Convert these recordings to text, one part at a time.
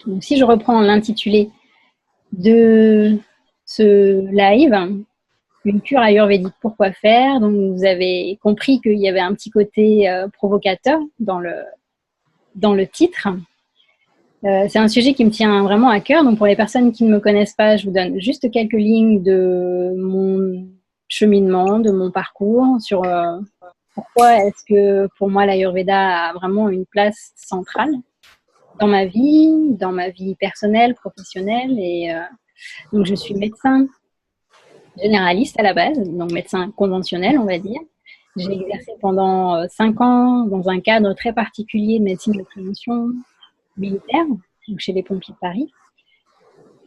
Donc, si je reprends l'intitulé de ce live, une cure ayurvédique, pourquoi faire? Donc, vous avez compris qu'il y avait un petit côté provocateur dans le titre. C'est un sujet qui me tient vraiment à cœur. Donc, pour les personnes qui ne me connaissent pas, je vous donne juste quelques lignes de mon cheminement, de mon parcours sur pourquoi est-ce que pour moi l'Ayurveda a vraiment une place centrale dans ma vie personnelle, professionnelle. Et donc, je suis médecin généraliste à la base, donc médecin conventionnel, on va dire. J'ai exercé pendant 5 ans dans un cadre très particulier de médecine de prévention militaire, donc chez les pompiers de Paris.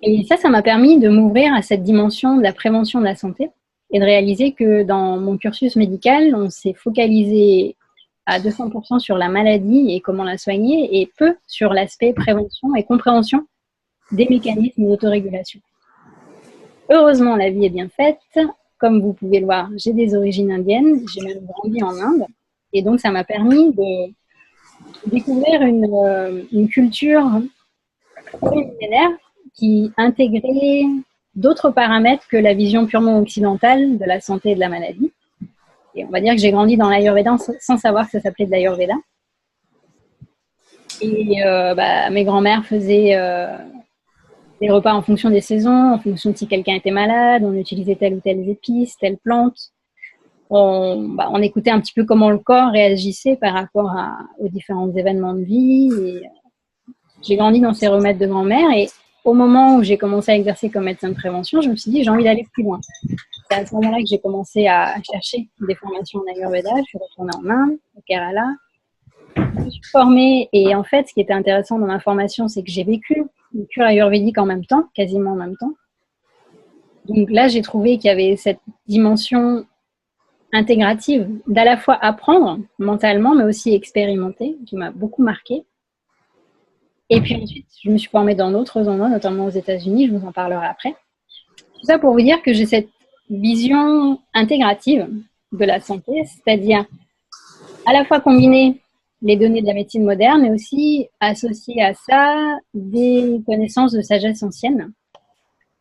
Et ça m'a permis de m'ouvrir à cette dimension de la prévention de la santé et de réaliser que dans mon cursus médical, on s'est focalisé à 200% sur la maladie et comment la soigner et peu sur l'aspect prévention et compréhension des mécanismes d'autorégulation. Heureusement, la vie est bien faite. Comme vous pouvez le voir, j'ai des origines indiennes, j'ai même grandi en Inde. Et donc, ça m'a permis de découvrir une culture millénaire qui intégrait d'autres paramètres que la vision purement occidentale de la santé et de la maladie. Et on va dire que j'ai grandi dans l'Ayurveda sans savoir que ça s'appelait de l'Ayurveda. Et mes grands-mères faisaient des repas en fonction des saisons, en fonction de si quelqu'un était malade, on utilisait telle ou telle épice, telle plante. On écoutait un petit peu comment le corps réagissait par rapport aux différents événements de vie. Et j'ai grandi dans ces remèdes de grand-mère et au moment où j'ai commencé à exercer comme médecin de prévention, je me suis dit j'ai envie d'aller plus loin. C'est à ce moment-là que j'ai commencé à chercher des formations en Ayurveda. Je suis retournée en Inde, au Kerala. Je me suis formée et en fait, ce qui était intéressant dans ma formation, c'est que j'ai vécu une cure ayurvédique en même temps, quasiment en même temps. Donc là, j'ai trouvé qu'il y avait cette dimension intégrative d'à la fois apprendre mentalement, mais aussi expérimenter, qui m'a beaucoup marquée. Et puis ensuite, je me suis formée dans d'autres endroits, notamment aux États-Unis, je vous en parlerai après. Tout ça pour vous dire que j'ai cette vision intégrative de la santé, c'est-à-dire à la fois combiner les données de la médecine moderne et aussi associer à ça des connaissances de sagesse ancienne.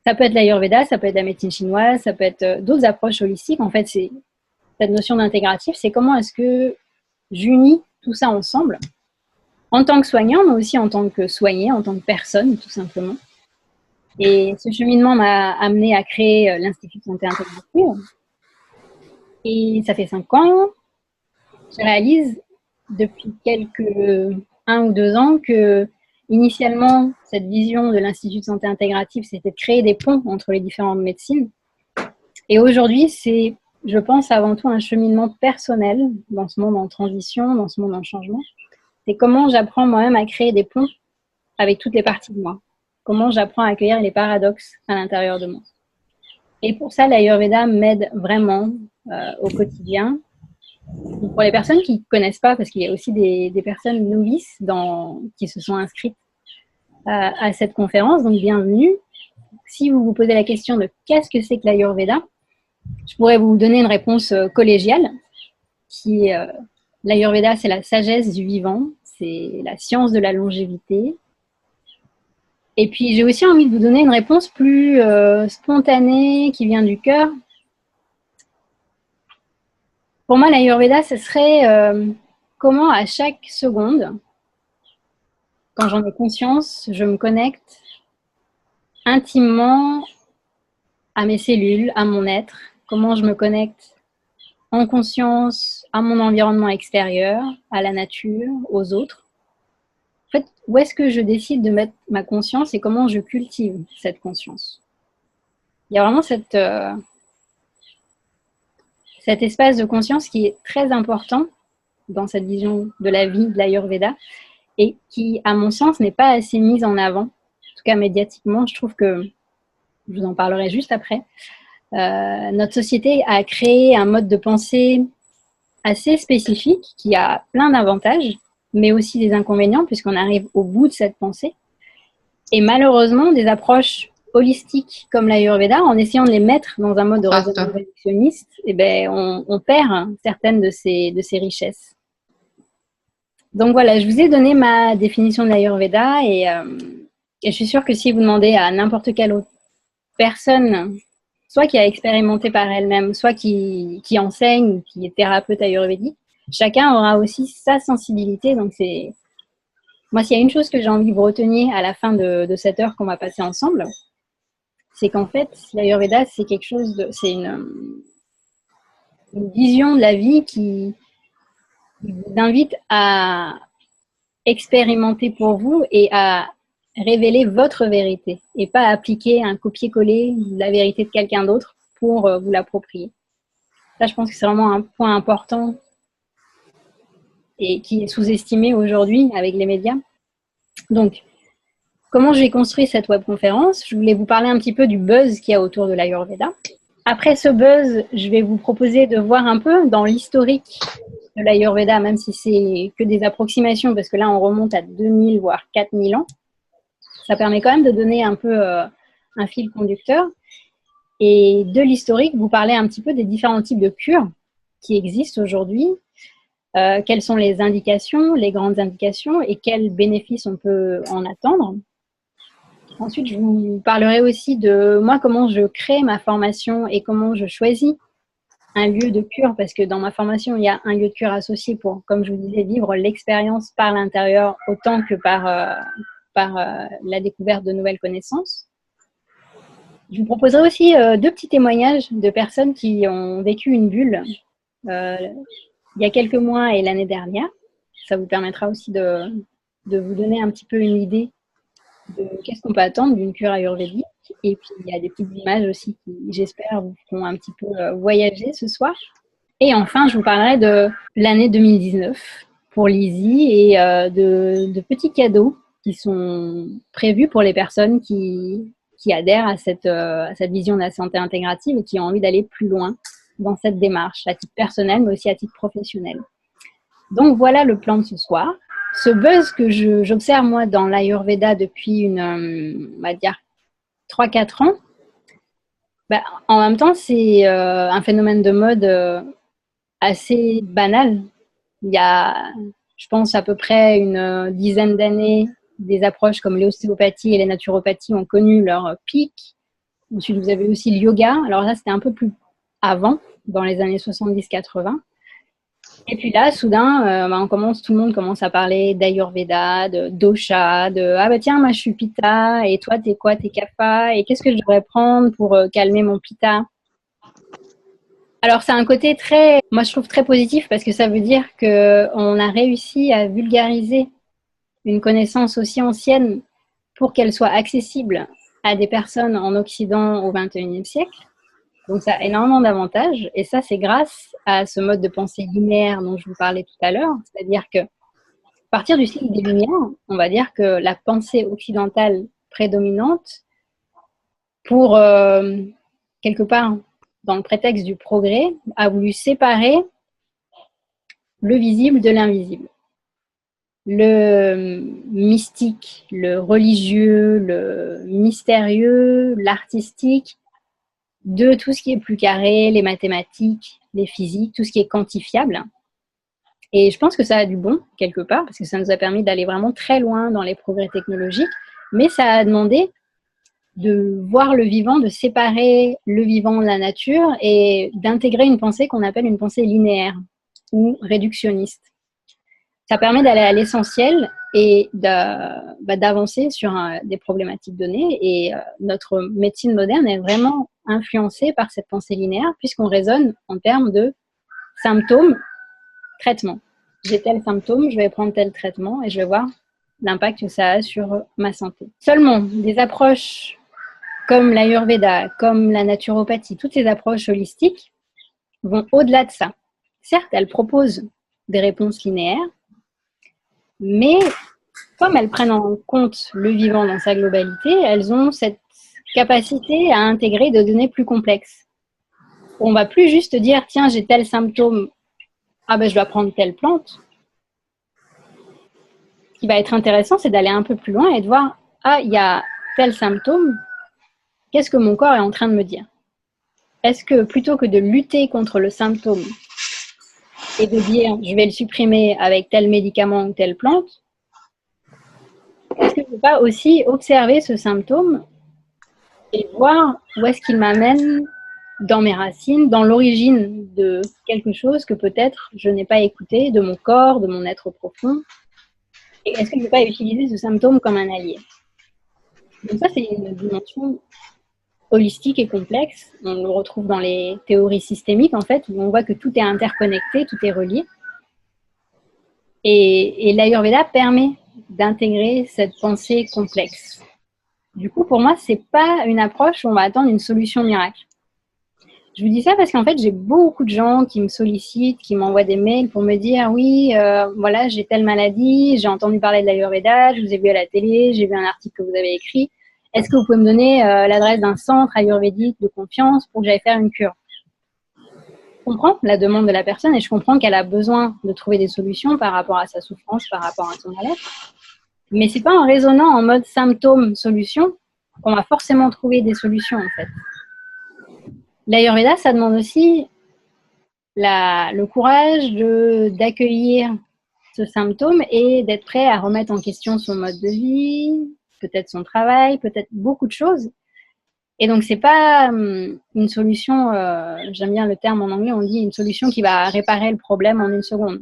Ça peut être l'Ayurveda, ça peut être la médecine chinoise, ça peut être d'autres approches holistiques. En fait, c'est cette notion d'intégratif, c'est comment est-ce que j'unis tout ça ensemble en tant que soignant, mais aussi en tant que soigné, en tant que personne, tout simplement. Et ce cheminement m'a amené à créer l'Institut de santé intégrative. Et ça fait 5 ans. Je réalise depuis quelques 1 ou 2 ans que, initialement, cette vision de l'Institut de santé intégrative, c'était de créer des ponts entre les différentes médecines. Et aujourd'hui, c'est, je pense, avant tout un cheminement personnel dans ce monde en transition, dans ce monde en changement. C'est comment j'apprends moi-même à créer des ponts avec toutes les parties de moi. Comment j'apprends à accueillir les paradoxes à l'intérieur de moi. Et pour ça, l'Ayurveda m'aide vraiment au quotidien. Donc pour les personnes qui ne connaissent pas, parce qu'il y a aussi des personnes novices qui se sont inscrites à cette conférence, donc bienvenue. Si vous vous posez la question de qu'est-ce que c'est que l'Ayurveda, je pourrais vous donner une réponse collégiale, qui est l'Ayurveda, c'est la sagesse du vivant, c'est la science de la longévité. Et puis j'ai aussi envie de vous donner une réponse plus spontanée, qui vient du cœur. Pour moi, l'Ayurveda, ce serait comment à chaque seconde, quand j'en ai conscience, je me connecte intimement à mes cellules, à mon être, comment je me connecte en conscience à mon environnement extérieur, à la nature, aux autres. En fait, où est-ce que je décide de mettre ma conscience et comment je cultive cette conscience? Il y a vraiment cet espace de conscience qui est très important dans cette vision de la vie de l'Ayurveda et qui, à mon sens, n'est pas assez mise en avant. En tout cas, médiatiquement, je trouve que, je vous en parlerai juste après, notre société a créé un mode de pensée assez spécifique qui a plein d'avantages, mais aussi des inconvénients puisqu'on arrive au bout de cette pensée. Et malheureusement, des approches holistiques comme l'Ayurveda, en essayant de les mettre dans un mode de raisonnement réductionniste, eh ben, on perd certaines de ces richesses. Donc voilà, je vous ai donné ma définition de l'Ayurveda et Et je suis sûre que si vous demandez à n'importe quelle autre personne, soit qui a expérimenté par elle-même, soit qui enseigne, qui est thérapeute ayurvédique, chacun aura aussi sa sensibilité. Donc moi, s'il y a une chose que j'ai envie que vous reteniez à la fin de cette heure qu'on va passer ensemble, c'est qu'en fait, l'Ayurveda, c'est quelque chose c'est une vision de la vie qui vous invite à expérimenter pour vous et à révéler votre vérité et pas appliquer un copier-coller de la vérité de quelqu'un d'autre pour vous l'approprier. Ça, je pense que c'est vraiment un point important et qui est sous-estimé aujourd'hui avec les médias. Donc, comment j'ai construit cette webconférence? Je voulais vous parler un petit peu du buzz qu'il y a autour de l'Ayurveda. Après ce buzz, je vais vous proposer de voir un peu dans l'historique de l'Ayurveda, même si c'est que des approximations, parce que là, on remonte à 2000, voire 4000 ans. Ça permet quand même de donner un peu un fil conducteur. Et de l'historique, vous parlez un petit peu des différents types de cures qui existent aujourd'hui, quelles sont les indications, les grandes indications, et quels bénéfices on peut en attendre. Ensuite, je vous parlerai aussi de moi, comment je crée ma formation et comment je choisis un lieu de cure, parce que dans ma formation, il y a un lieu de cure associé pour, comme je vous disais, vivre l'expérience par l'intérieur autant que par la découverte de nouvelles connaissances. Je vous proposerai aussi 2 petits témoignages de personnes qui ont vécu une bulle il y a quelques mois et l'année dernière. Ça vous permettra aussi de vous donner un petit peu une idée de qu'est-ce qu'on peut attendre d'une cure ayurvédique. Et puis, il y a des petites images aussi qui, j'espère, vous feront un petit peu voyager ce soir. Et enfin, je vous parlerai de l'année 2019 pour Lizzie et de petits cadeaux qui sont prévus pour les personnes qui adhèrent à cette vision de la santé intégrative et qui ont envie d'aller plus loin dans cette démarche, à titre personnel, mais aussi à titre professionnel. Donc, voilà le plan de ce soir. Ce buzz que j'observe, moi, dans l'Ayurveda depuis on va dire, 3-4 ans, en même temps, c'est un phénomène de mode assez banal. Il y a, je pense, à peu près une dizaine d'années, des approches comme l'ostéopathie et la naturopathie ont connu leur pic. Ensuite, vous avez aussi le yoga. Alors là, c'était un peu plus avant, dans les années 70-80. Et puis là, soudain, tout le monde commence à parler d'Ayurveda, de dosha, tiens, moi je suis Pitta, et toi t'es quoi, t'es Kapha, et qu'est-ce que je devrais prendre pour calmer mon Pitta? Alors c'est un côté moi je trouve très positif parce que ça veut dire qu'on a réussi à vulgariser une connaissance aussi ancienne pour qu'elle soit accessible à des personnes en Occident au XXIe siècle. Donc ça a énormément d'avantages et ça c'est grâce à ce mode de pensée linéaire dont je vous parlais tout à l'heure, c'est-à-dire que à partir du cycle des Lumières, on va dire que la pensée occidentale prédominante pour quelque part dans le prétexte du progrès a voulu séparer le visible de l'invisible. Le mystique, le religieux, le mystérieux, l'artistique, de tout ce qui est plus carré, les mathématiques, les physiques, tout ce qui est quantifiable. Et je pense que ça a du bon, quelque part, parce que ça nous a permis d'aller vraiment très loin dans les progrès technologiques, mais ça a demandé de voir le vivant, de séparer le vivant de la nature et d'intégrer une pensée qu'on appelle une pensée linéaire ou réductionniste. Ça permet d'aller à l'essentiel et d'avancer sur des problématiques données. Et notre médecine moderne est vraiment influencée par cette pensée linéaire puisqu'on raisonne en termes de symptômes, traitements. J'ai tel symptôme, je vais prendre tel traitement et je vais voir l'impact que ça a sur ma santé. Seulement, des approches comme l'Ayurveda, comme la naturopathie, toutes ces approches holistiques vont au-delà de ça. Certes, elles proposent des réponses linéaires, mais comme elles prennent en compte le vivant dans sa globalité, elles ont cette capacité à intégrer des données plus complexes. On ne va plus juste dire, tiens, j'ai tel symptôme, je dois prendre telle plante. Ce qui va être intéressant, c'est d'aller un peu plus loin et de voir, il y a tel symptôme, qu'est-ce que mon corps est en train de me dire? Est-ce que plutôt que de lutter contre le symptôme et de dire, je vais le supprimer avec tel médicament ou telle plante, est-ce que je ne peux pas aussi observer ce symptôme et voir où est-ce qu'il m'amène dans mes racines, dans l'origine de quelque chose que peut-être je n'ai pas écouté, de mon corps, de mon être profond. Et est-ce que je ne peux pas utiliser ce symptôme comme un allié? Donc ça, c'est une dimension holistique et complexe. On le retrouve dans les théories systémiques, en fait, où on voit que tout est interconnecté, tout est relié. Et l'Ayurveda permet d'intégrer cette pensée complexe. Du coup, pour moi, c'est pas une approche où on va attendre une solution miracle. Je vous dis ça parce qu'en fait, j'ai beaucoup de gens qui me sollicitent, qui m'envoient des mails pour me dire oui, voilà, j'ai telle maladie, j'ai entendu parler de l'Ayurveda, je vous ai vu à la télé, j'ai vu un article que vous avez écrit. Est-ce que vous pouvez me donner l'adresse d'un centre ayurvédique de confiance pour que j'aille faire une cure? Je comprends la demande de la personne et je comprends qu'elle a besoin de trouver des solutions par rapport à sa souffrance, par rapport à son mal-être. Mais c'est pas en raisonnant en mode symptôme-solution qu'on va forcément trouver des solutions, en fait. L'Ayurveda, ça demande aussi le courage d'accueillir ce symptôme et d'être prêt à remettre en question son mode de vie, peut-être son travail, peut-être beaucoup de choses. Et donc, c'est pas une solution, j'aime bien le terme en anglais, on dit une solution qui va réparer le problème en une seconde.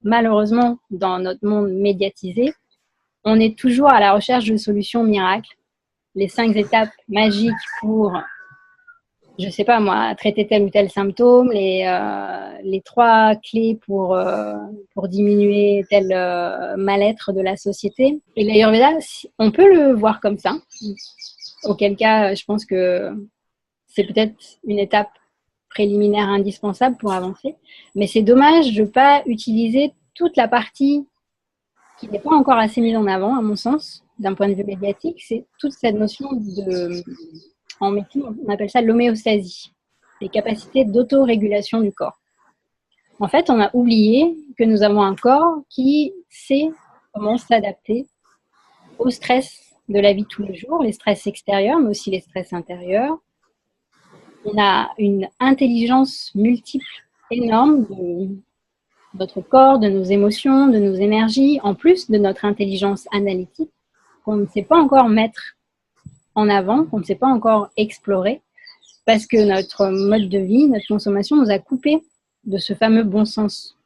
Malheureusement, dans notre monde médiatisé, on est toujours à la recherche de solutions miracles. Les 5 étapes magiques pour, je sais pas moi, traiter tel ou tel symptôme, les 3 clés pour diminuer tel mal-être de la société. Et l'Ayurveda, on peut le voir comme ça. Auquel cas, je pense que c'est peut-être une étape préliminaire indispensable pour avancer. Mais c'est dommage de ne pas utiliser toute la partie qui n'est pas encore assez mise en avant, à mon sens, d'un point de vue médiatique. C'est toute cette notion de... En médecine, on appelle ça l'homéostasie, les capacités d'autorégulation du corps. En fait, on a oublié que nous avons un corps qui sait comment s'adapter au stress de la vie de tous les jours, les stress extérieurs, mais aussi les stress intérieurs. On a une intelligence multiple énorme de notre corps, de nos émotions, de nos énergies, en plus de notre intelligence analytique qu'on ne sait pas encore mettre en avant, qu'on ne sait pas encore explorer, parce que notre mode de vie, notre consommation nous a coupé de ce fameux bon sens.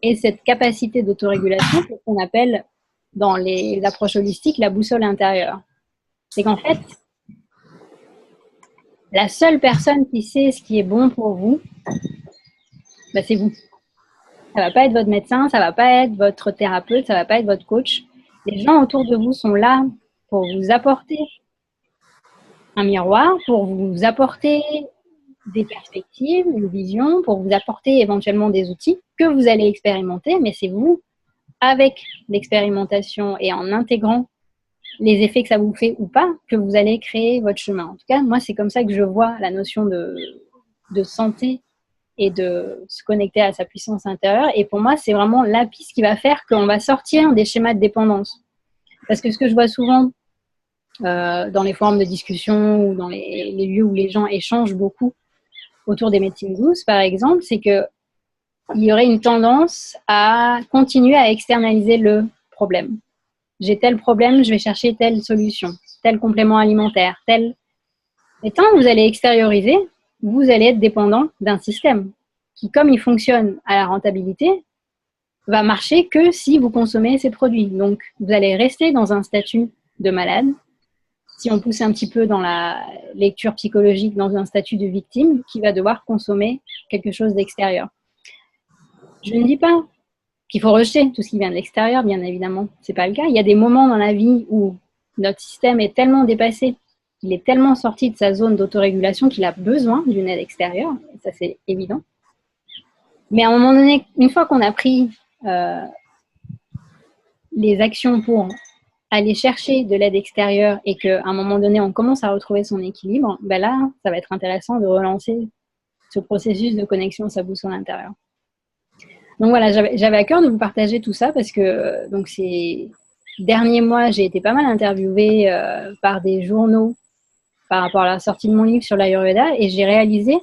Et cette capacité d'autorégulation, c'est ce qu'on appelle dans les approches holistiques la boussole intérieure. C'est qu'en fait, la seule personne qui sait ce qui est bon pour vous, bah, c'est vous. Ça ne va pas être votre médecin, ça ne va pas être votre thérapeute, ça ne va pas être votre coach. Les gens autour de vous sont là pour vous apporter un miroir, pour vous apporter des perspectives, une vision, pour vous apporter éventuellement des outils que vous allez expérimenter, mais c'est vous, avec l'expérimentation et en intégrant les effets que ça vous fait ou pas, que vous allez créer votre chemin. En tout cas, moi, c'est comme ça que je vois la notion de santé et de se connecter à sa puissance intérieure. Et pour moi, c'est vraiment la piste qui va faire qu'on va sortir des schémas de dépendance. Parce que ce que je vois souvent dans les forums de discussion ou dans les lieux où les gens échangent beaucoup autour des médecines douces, par exemple, c'est qu'il y aurait une tendance à continuer à externaliser le problème. J'ai tel problème, je vais chercher telle solution, tel complément alimentaire, tel... Et tant que vous allez extérioriser, vous allez être dépendant d'un système qui, comme il fonctionne à la rentabilité, va marcher que si vous consommez ces produits. Donc, vous allez rester dans un statut de malade. Si on pousse un petit peu dans la lecture psychologique, dans un statut de victime qui va devoir consommer quelque chose d'extérieur. Je ne dis pas qu'il faut rejeter tout ce qui vient de l'extérieur, bien évidemment. Ce n'est pas le cas. Il y a des moments dans la vie où notre système est tellement dépassé, il est tellement sorti de sa zone d'autorégulation qu'il a besoin d'une aide extérieure. Et ça, c'est évident. Mais à un moment donné, une fois qu'on a pris les actions pour aller chercher de l'aide extérieure et qu'à un moment donné, on commence à retrouver son équilibre, ben là, ça va être intéressant de relancer ce processus de connexion à sa boussole intérieure. Donc voilà, j'avais à cœur de vous partager tout ça parce que donc ces derniers mois, j'ai été pas mal interviewée par des journaux par rapport à la sortie de mon livre sur l'Ayurveda et j'ai réalisé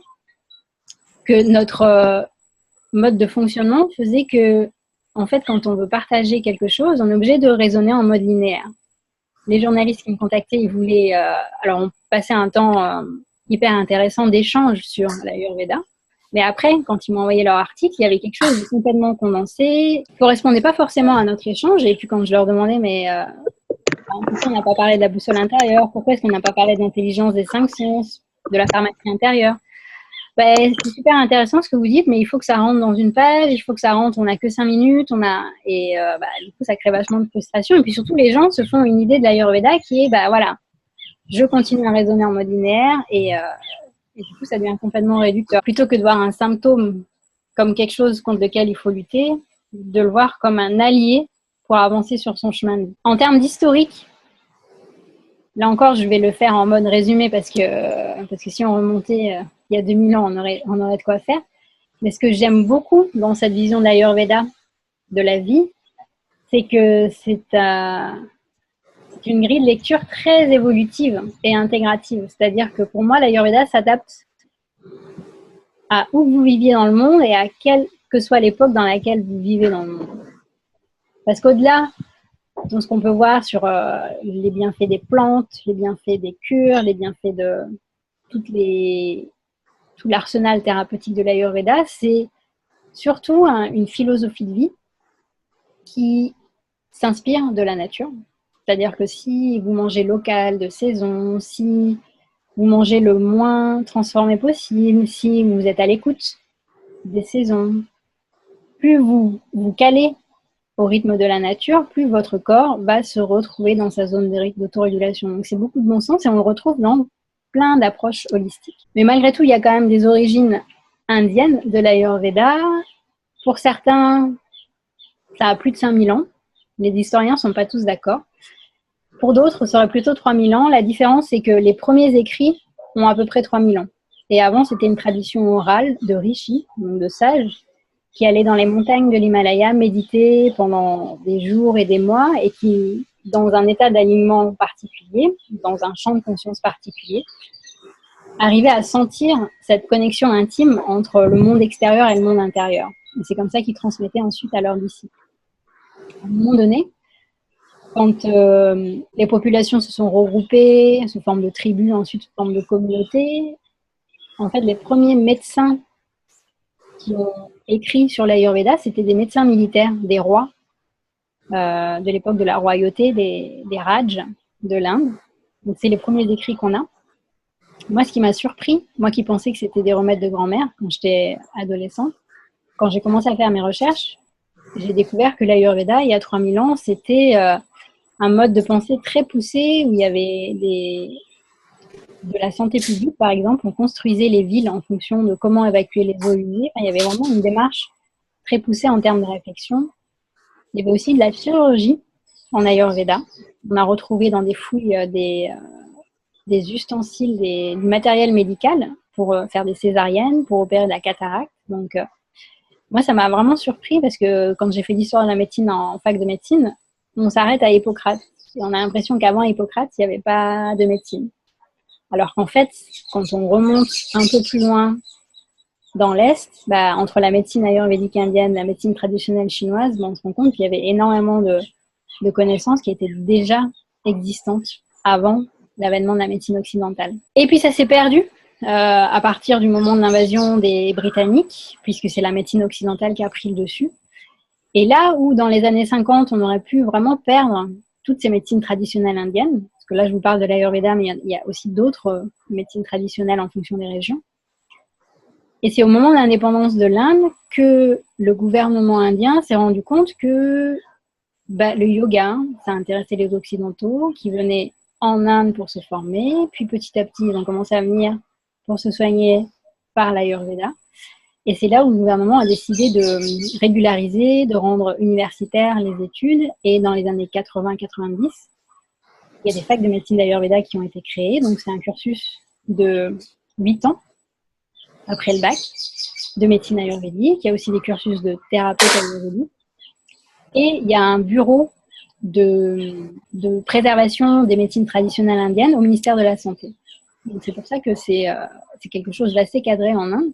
que notre mode de fonctionnement faisait que, en fait, quand on veut partager quelque chose, on est obligé de raisonner en mode linéaire. les journalistes qui me contactaient, ils voulaient... alors, on passait un temps hyper intéressant d'échange sur l'Ayurveda. Mais après, quand ils m'ont envoyé leur article, il y avait quelque chose de complètement condensé, qui ne correspondait pas forcément à notre échange. Et puis quand je leur demandais, mais pourquoi on n'a pas parlé de la boussole intérieure? Pourquoi est-ce qu'on n'a pas parlé de l'intelligence des 5 sens, de la pharmacie intérieure? Ben, c'est super intéressant ce que vous dites, mais il faut que ça rentre dans une page, il faut que ça rentre, on n'a que 5 minutes, du coup, ça crée vachement de frustration. Et puis surtout, les gens se font une idée de l'Ayurveda qui est, voilà, je continue à raisonner en mode linéaire et du coup, ça devient complètement réducteur. Plutôt que de voir un symptôme comme quelque chose contre lequel il faut lutter, de le voir comme un allié pour avancer sur son chemin de vie. En termes d'historique, là encore, je vais le faire en mode résumé parce que si on remontait il y a 2000 ans, on aurait de quoi faire. Mais ce que j'aime beaucoup dans cette vision de l'Ayurveda, de la vie, c'est que c'est une grille de lecture très évolutive et intégrative. C'est-à-dire que pour moi, l'Ayurveda s'adapte à où vous viviez dans le monde et à quelle que soit l'époque dans laquelle vous vivez dans le monde. Parce qu'au-delà de ce qu'on peut voir sur les bienfaits des plantes, les bienfaits des cures, les bienfaits de tout l'arsenal thérapeutique de l'Ayurveda, c'est surtout une philosophie de vie qui s'inspire de la nature. C'est-à-dire que si vous mangez local, de saison, si vous mangez le moins transformé possible, si vous êtes à l'écoute des saisons, plus vous vous calez au rythme de la nature, plus votre corps va se retrouver dans sa zone d'autorégulation. Donc c'est beaucoup de bon sens et on le retrouve dans plein d'approches holistiques. Mais malgré tout, il y a quand même des origines indiennes de l'Ayurveda. Pour certains, ça a plus de 5000 ans. Les historiens ne sont pas tous d'accord. Pour d'autres, ça aurait plutôt 3000 ans. La différence, c'est que les premiers écrits ont à peu près 3000 ans. Et avant, c'était une tradition orale de rishis, donc de sages, qui allaient dans les montagnes de l'Himalaya méditer pendant des jours et des mois et qui, dans un état d'alignement particulier, dans un champ de conscience particulier, arrivaient à sentir cette connexion intime entre le monde extérieur et le monde intérieur. Et c'est comme ça qu'ils transmettaient ensuite à leurs disciples. À un moment donné, quand les populations se sont regroupées sous forme de tribus, ensuite sous forme de communautés, en fait, les premiers médecins qui ont écrit sur l'Ayurveda, c'était des médecins militaires, des rois, de l'époque de la royauté, des Rajas de l'Inde. Donc, c'est les premiers écrits qu'on a. Moi, ce qui m'a surpris, moi qui pensais que c'était des remèdes de grand-mère quand j'étais adolescente, quand j'ai commencé à faire mes recherches, j'ai découvert que l'Ayurveda, il y a 3000 ans, c'était un mode de pensée très poussé où il y avait de la santé publique, par exemple. On construisait les villes en fonction de comment évacuer les eaux usées. Enfin, il y avait vraiment une démarche très poussée en termes de réflexion. Il y avait aussi de la chirurgie en Ayurveda. On a retrouvé dans des fouilles des ustensiles, du matériel médical pour faire des césariennes, pour opérer de la cataracte. Donc, moi, ça m'a vraiment surpris parce que quand j'ai fait l'histoire de la médecine en fac de médecine, on s'arrête à Hippocrate. Et on a l'impression qu'avant Hippocrate, il n'y avait pas de médecine. Alors qu'en fait, quand on remonte un peu plus loin dans l'Est, entre la médecine ayurvédique indienne, la médecine traditionnelle chinoise, on se rend compte qu'il y avait énormément de connaissances qui étaient déjà existantes avant l'avènement de la médecine occidentale. Et puis ça s'est perdu à partir du moment de l'invasion des Britanniques, puisque c'est la médecine occidentale qui a pris le dessus. Et là où dans les années 50, on aurait pu vraiment perdre toutes ces médecines traditionnelles indiennes, parce que là je vous parle de l'Ayurveda, mais il y a aussi d'autres médecines traditionnelles en fonction des régions. Et c'est au moment de l'indépendance de l'Inde que le gouvernement indien s'est rendu compte que le yoga, ça intéressait les Occidentaux qui venaient en Inde pour se former, puis petit à petit ils ont commencé à venir pour se soigner par l'Ayurveda. Et c'est là où le gouvernement a décidé de régulariser, de rendre universitaires les études. Et dans les années 80-90, il y a des facs de médecine d'Ayurveda qui ont été créées. Donc c'est un cursus de 8 ans après le bac de médecine ayurvédique. Il y a aussi des cursus de thérapeute ayurvédique. Et il y a un bureau de préservation des médecines traditionnelles indiennes au ministère de la Santé. Donc c'est pour ça que c'est quelque chose d'assez cadré en Inde.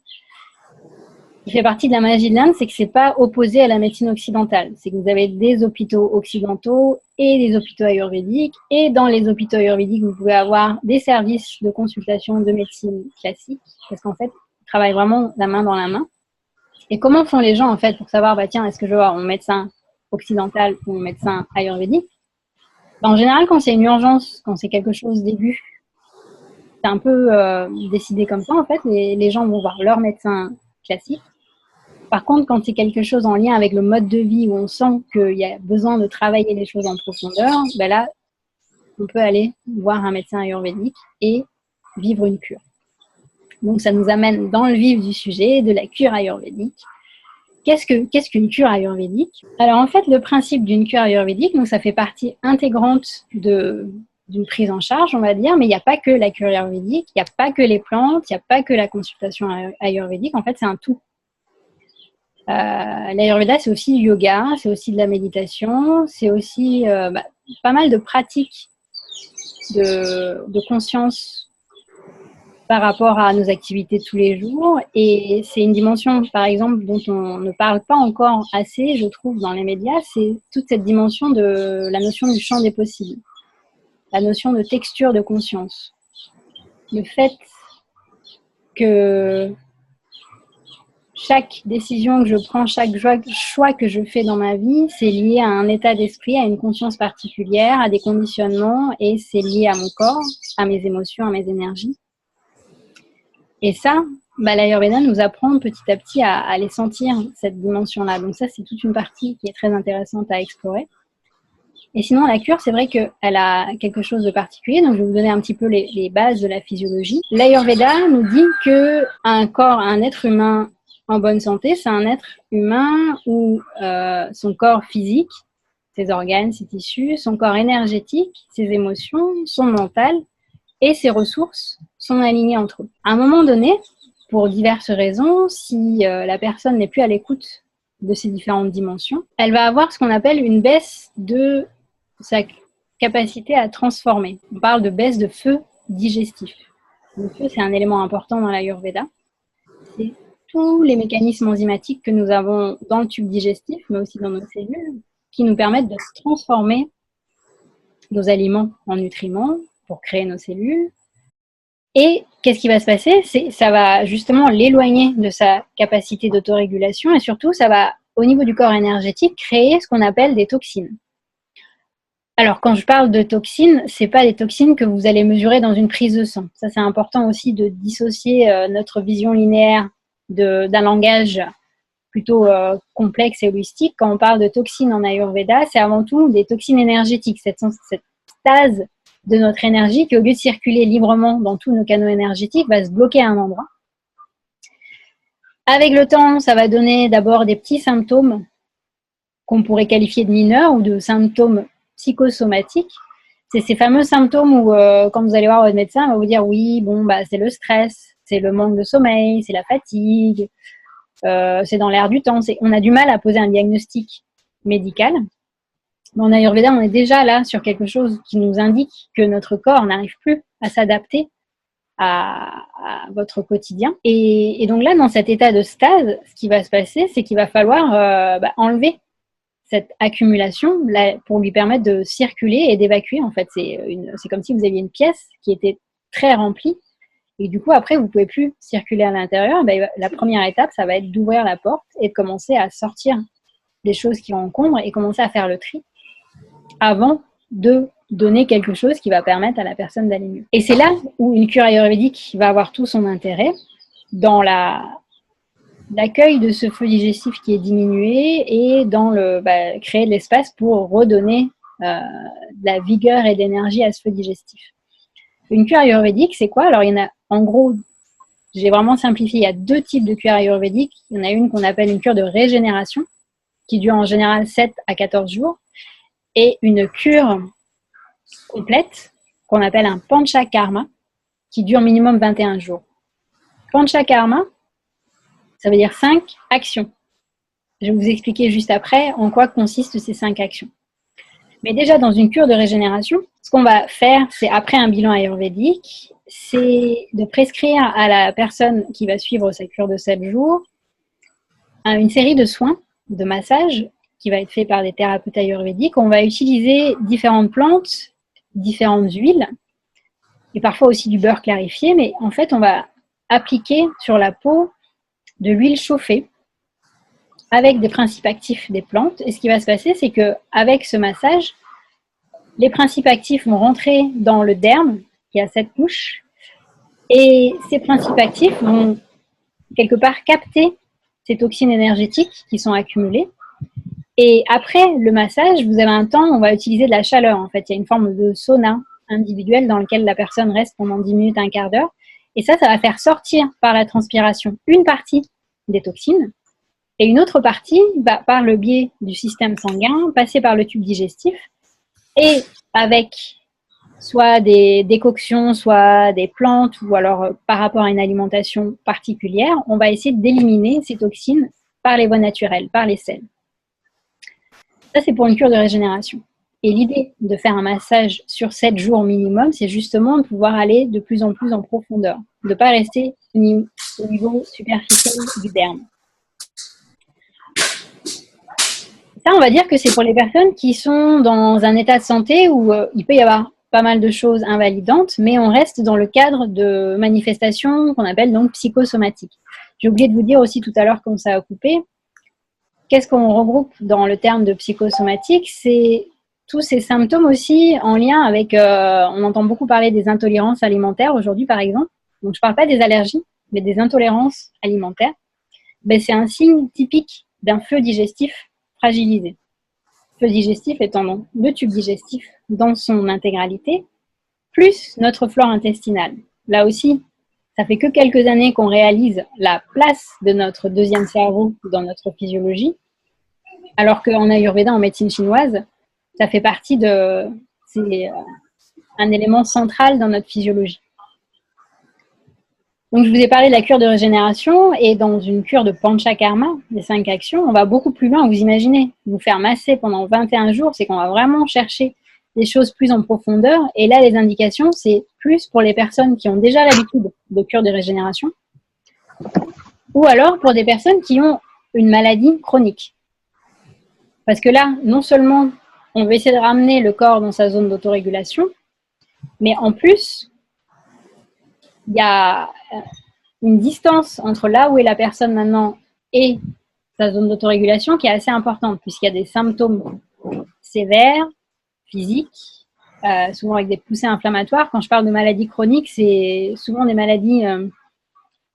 qui fait partie de la magie de l'Inde, c'est que c'est pas opposé à la médecine occidentale. C'est que vous avez des hôpitaux occidentaux et des hôpitaux ayurvédiques. Et dans les hôpitaux ayurvédiques, vous pouvez avoir des services de consultation de médecine classique, parce qu'en fait, ils travaillent vraiment la main dans la main. Et comment font les gens, en fait, pour savoir, bah tiens, est-ce que je vais voir mon médecin occidental ou mon médecin ayurvédique? En général, quand c'est une urgence, quand c'est quelque chose d'aigu, c'est un peu décidé comme ça, en fait. Les gens vont voir leur médecin classique. Par contre, quand c'est quelque chose en lien avec le mode de vie, où on sent qu'il y a besoin de travailler les choses en profondeur, ben là, on peut aller voir un médecin ayurvédique et vivre une cure. Donc, ça nous amène dans le vif du sujet de la cure ayurvédique. Qu'est-ce qu'une cure ayurvédique? Alors, en fait, le principe d'une cure ayurvédique, donc ça fait partie intégrante d'une prise en charge, on va dire, mais il n'y a pas que la cure ayurvédique, il n'y a pas que les plantes, il n'y a pas que la consultation ayurvédique. En fait, c'est un tout. L'Ayurveda, c'est aussi du yoga, c'est aussi de la méditation, c'est aussi pas mal de pratiques de conscience par rapport à nos activités de tous les jours. Et c'est une dimension, par exemple, dont on ne parle pas encore assez, je trouve, dans les médias, c'est toute cette dimension de la notion du champ des possibles, la notion de texture de conscience. Le fait que chaque décision que je prends, chaque choix que je fais dans ma vie, c'est lié à un état d'esprit, à une conscience particulière, à des conditionnements, et c'est lié à mon corps, à mes émotions, à mes énergies. Et ça, l'Ayurveda nous apprend petit à petit à aller sentir cette dimension-là. Donc ça, c'est toute une partie qui est très intéressante à explorer. Et sinon, la cure, c'est vrai qu'elle a quelque chose de particulier. Donc, je vais vous donner un petit peu les bases de la physiologie. L'Ayurveda nous dit qu'un corps, un être humain en bonne santé, c'est un être humain où son corps physique, ses organes, ses tissus, son corps énergétique, ses émotions, son mental et ses ressources sont alignés entre eux. À un moment donné, pour diverses raisons, si la personne n'est plus à l'écoute de ces différentes dimensions, elle va avoir ce qu'on appelle une baisse de sa capacité à transformer. On parle de baisse de feu digestif. Le feu, c'est un élément important dans l'Ayurveda. C'est tous les mécanismes enzymatiques que nous avons dans le tube digestif, mais aussi dans nos cellules, qui nous permettent de transformer nos aliments en nutriments pour créer nos cellules. Et qu'est-ce qui va se passer? Ça va justement l'éloigner de sa capacité d'autorégulation et surtout, ça va, au niveau du corps énergétique, créer ce qu'on appelle des toxines. Alors, quand je parle de toxines, c'est pas des toxines que vous allez mesurer dans une prise de sang. Ça, c'est important aussi de dissocier notre vision linéaire d'un langage plutôt complexe et holistique. Quand on parle de toxines en Ayurveda, c'est avant tout des toxines énergétiques, cette stase de notre énergie qui, au lieu de circuler librement dans tous nos canaux énergétiques, va se bloquer à un endroit. Avec le temps, ça va donner d'abord des petits symptômes qu'on pourrait qualifier de mineurs ou de symptômes psychosomatiques. C'est ces fameux symptômes où, quand vous allez voir votre médecin, il va vous dire oui, bon, c'est le stress, c'est le manque de sommeil, c'est la fatigue, c'est dans l'air du temps. On a du mal à poser un diagnostic médical. Mais en Ayurveda, on est déjà là sur quelque chose qui nous indique que notre corps n'arrive plus à s'adapter à votre quotidien. Et donc là, dans cet état de stase, ce qui va se passer, c'est qu'il va falloir enlever cette accumulation là, pour lui permettre de circuler et d'évacuer. En fait, c'est comme si vous aviez une pièce qui était très remplie et du coup, après, vous ne pouvez plus circuler à l'intérieur. La première étape, ça va être d'ouvrir la porte et de commencer à sortir des choses qui encombrent et commencer à faire le tri avant de donner quelque chose qui va permettre à la personne d'aller mieux. Et c'est là où une cure ayurvédique va avoir tout son intérêt dans l'accueil de ce feu digestif qui est diminué et dans créer de l'espace pour redonner de la vigueur et d'énergie à ce feu digestif. Une cure ayurvédique, c'est quoi? Alors, il y en a, en gros, j'ai vraiment simplifié, il y a 2 types de cures ayurvédiques. Il y en a une qu'on appelle une cure de régénération, qui dure en général 7 à 14 jours, et une cure complète, qu'on appelle un panchakarma, qui dure minimum 21 jours. Panchakarma, ça veut dire 5 actions. Je vais vous expliquer juste après en quoi consistent ces 5 actions. Mais déjà, dans une cure de régénération, ce qu'on va faire, c'est après un bilan ayurvédique, c'est de prescrire à la personne qui va suivre sa cure de 7 jours une série de soins, de massages, qui va être fait par des thérapeutes ayurvédiques. On va utiliser différentes plantes, différentes huiles, et parfois aussi du beurre clarifié, mais en fait, on va appliquer sur la peau de l'huile chauffée avec des principes actifs des plantes. Et ce qui va se passer, c'est qu'avec ce massage, les principes actifs vont rentrer dans le derme, qui a 7 couches, et ces principes actifs vont quelque part capter ces toxines énergétiques qui sont accumulées. Et après le massage, vous avez un temps où on va utiliser de la chaleur. En fait, il y a une forme de sauna individuel dans lequel la personne reste pendant 10 minutes, un quart d'heure. Et ça va faire sortir par la transpiration une partie des toxines et une autre partie va, par le biais du système sanguin, passer par le tube digestif et avec soit des décoctions, soit des plantes ou alors par rapport à une alimentation particulière, on va essayer d'éliminer ces toxines par les voies naturelles, par les selles. Ça, c'est pour une cure de régénération. Et l'idée de faire un massage sur 7 jours minimum, c'est justement de pouvoir aller de plus en plus en profondeur, de ne pas rester au niveau superficiel du derme. Ça, on va dire que c'est pour les personnes qui sont dans un état de santé où il peut y avoir pas mal de choses invalidantes, mais on reste dans le cadre de manifestations qu'on appelle donc psychosomatiques. J'ai oublié de vous dire aussi tout à l'heure quand ça a coupé, qu'est-ce qu'on regroupe dans le terme de psychosomatique? C'est tous ces symptômes aussi en lien avec, on entend beaucoup parler des intolérances alimentaires aujourd'hui par exemple, donc je ne parle pas des allergies, mais des intolérances alimentaires. Ben, c'est un signe typique d'un feu digestif fragilisé. Le feu digestif étant donc le tube digestif dans son intégralité, plus notre flore intestinale. Là aussi, ça fait que quelques années qu'on réalise la place de notre deuxième cerveau dans notre physiologie, alors qu'en Ayurveda, en médecine chinoise, ça fait partie de... C'est un élément central dans notre physiologie. Donc, je vous ai parlé de la cure de régénération et dans une cure de Panchakarma, les 5 actions, on va beaucoup plus loin. Vous imaginez, vous faire masser pendant 21 jours, c'est qu'on va vraiment chercher des choses plus en profondeur. Et là, les indications, c'est plus pour les personnes qui ont déjà l'habitude de cure de régénération ou alors pour des personnes qui ont une maladie chronique. Parce que là, non seulement on veut essayer de ramener le corps dans sa zone d'autorégulation, mais en plus, il y a une distance entre là où est la personne maintenant et sa zone d'autorégulation qui est assez importante, puisqu'il y a des symptômes sévères, physiques, souvent avec des poussées inflammatoires. Quand je parle de maladies chroniques, c'est souvent des maladies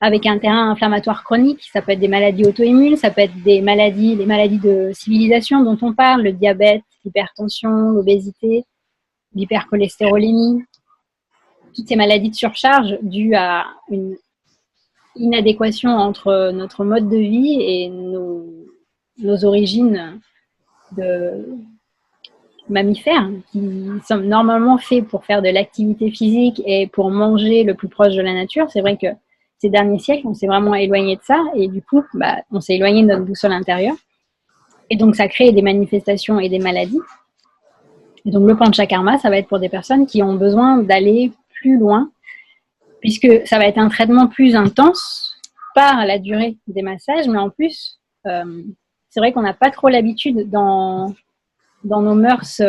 avec un terrain inflammatoire chronique. Ça peut être des maladies auto-immunes, ça peut être des maladies de civilisation dont on parle, le diabète, l'hypertension, l'obésité, l'hypercholestérolémie, toutes ces maladies de surcharge dues à une inadéquation entre notre mode de vie et nos origines de mammifères qui sont normalement faits pour faire de l'activité physique et pour manger le plus proche de la nature. C'est vrai que ces derniers siècles, on s'est vraiment éloigné de ça et du coup, on s'est éloigné de notre boussole intérieure. Et donc, ça crée des manifestations et des maladies. Et donc, le panchakarma, ça va être pour des personnes qui ont besoin d'aller plus loin, puisque ça va être un traitement plus intense par la durée des massages, mais en plus, c'est vrai qu'on n'a pas trop l'habitude dans nos mœurs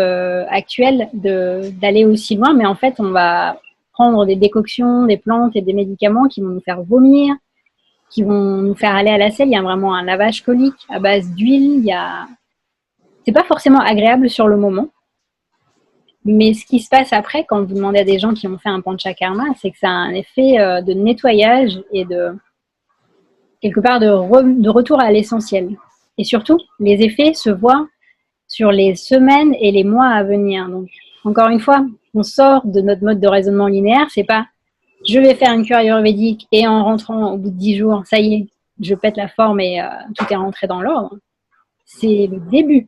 actuelles d'aller aussi loin, mais en fait, on va prendre des décoctions, des plantes et des médicaments qui vont nous faire vomir, qui vont nous faire aller à la selle. Il y a vraiment un lavage colique à base d'huile. C'est pas forcément agréable sur le moment, mais ce qui se passe après, quand vous demandez à des gens qui ont fait un panchakarma, c'est que ça a un effet de nettoyage et de quelque part de retour à l'essentiel. Et surtout, les effets se voient sur les semaines et les mois à venir. Donc, encore une fois, on sort de notre mode de raisonnement linéaire. C'est pas je vais faire une cure ayurvédique et en rentrant au bout de 10 jours, ça y est, je pète la forme et tout est rentré dans l'ordre. C'est le début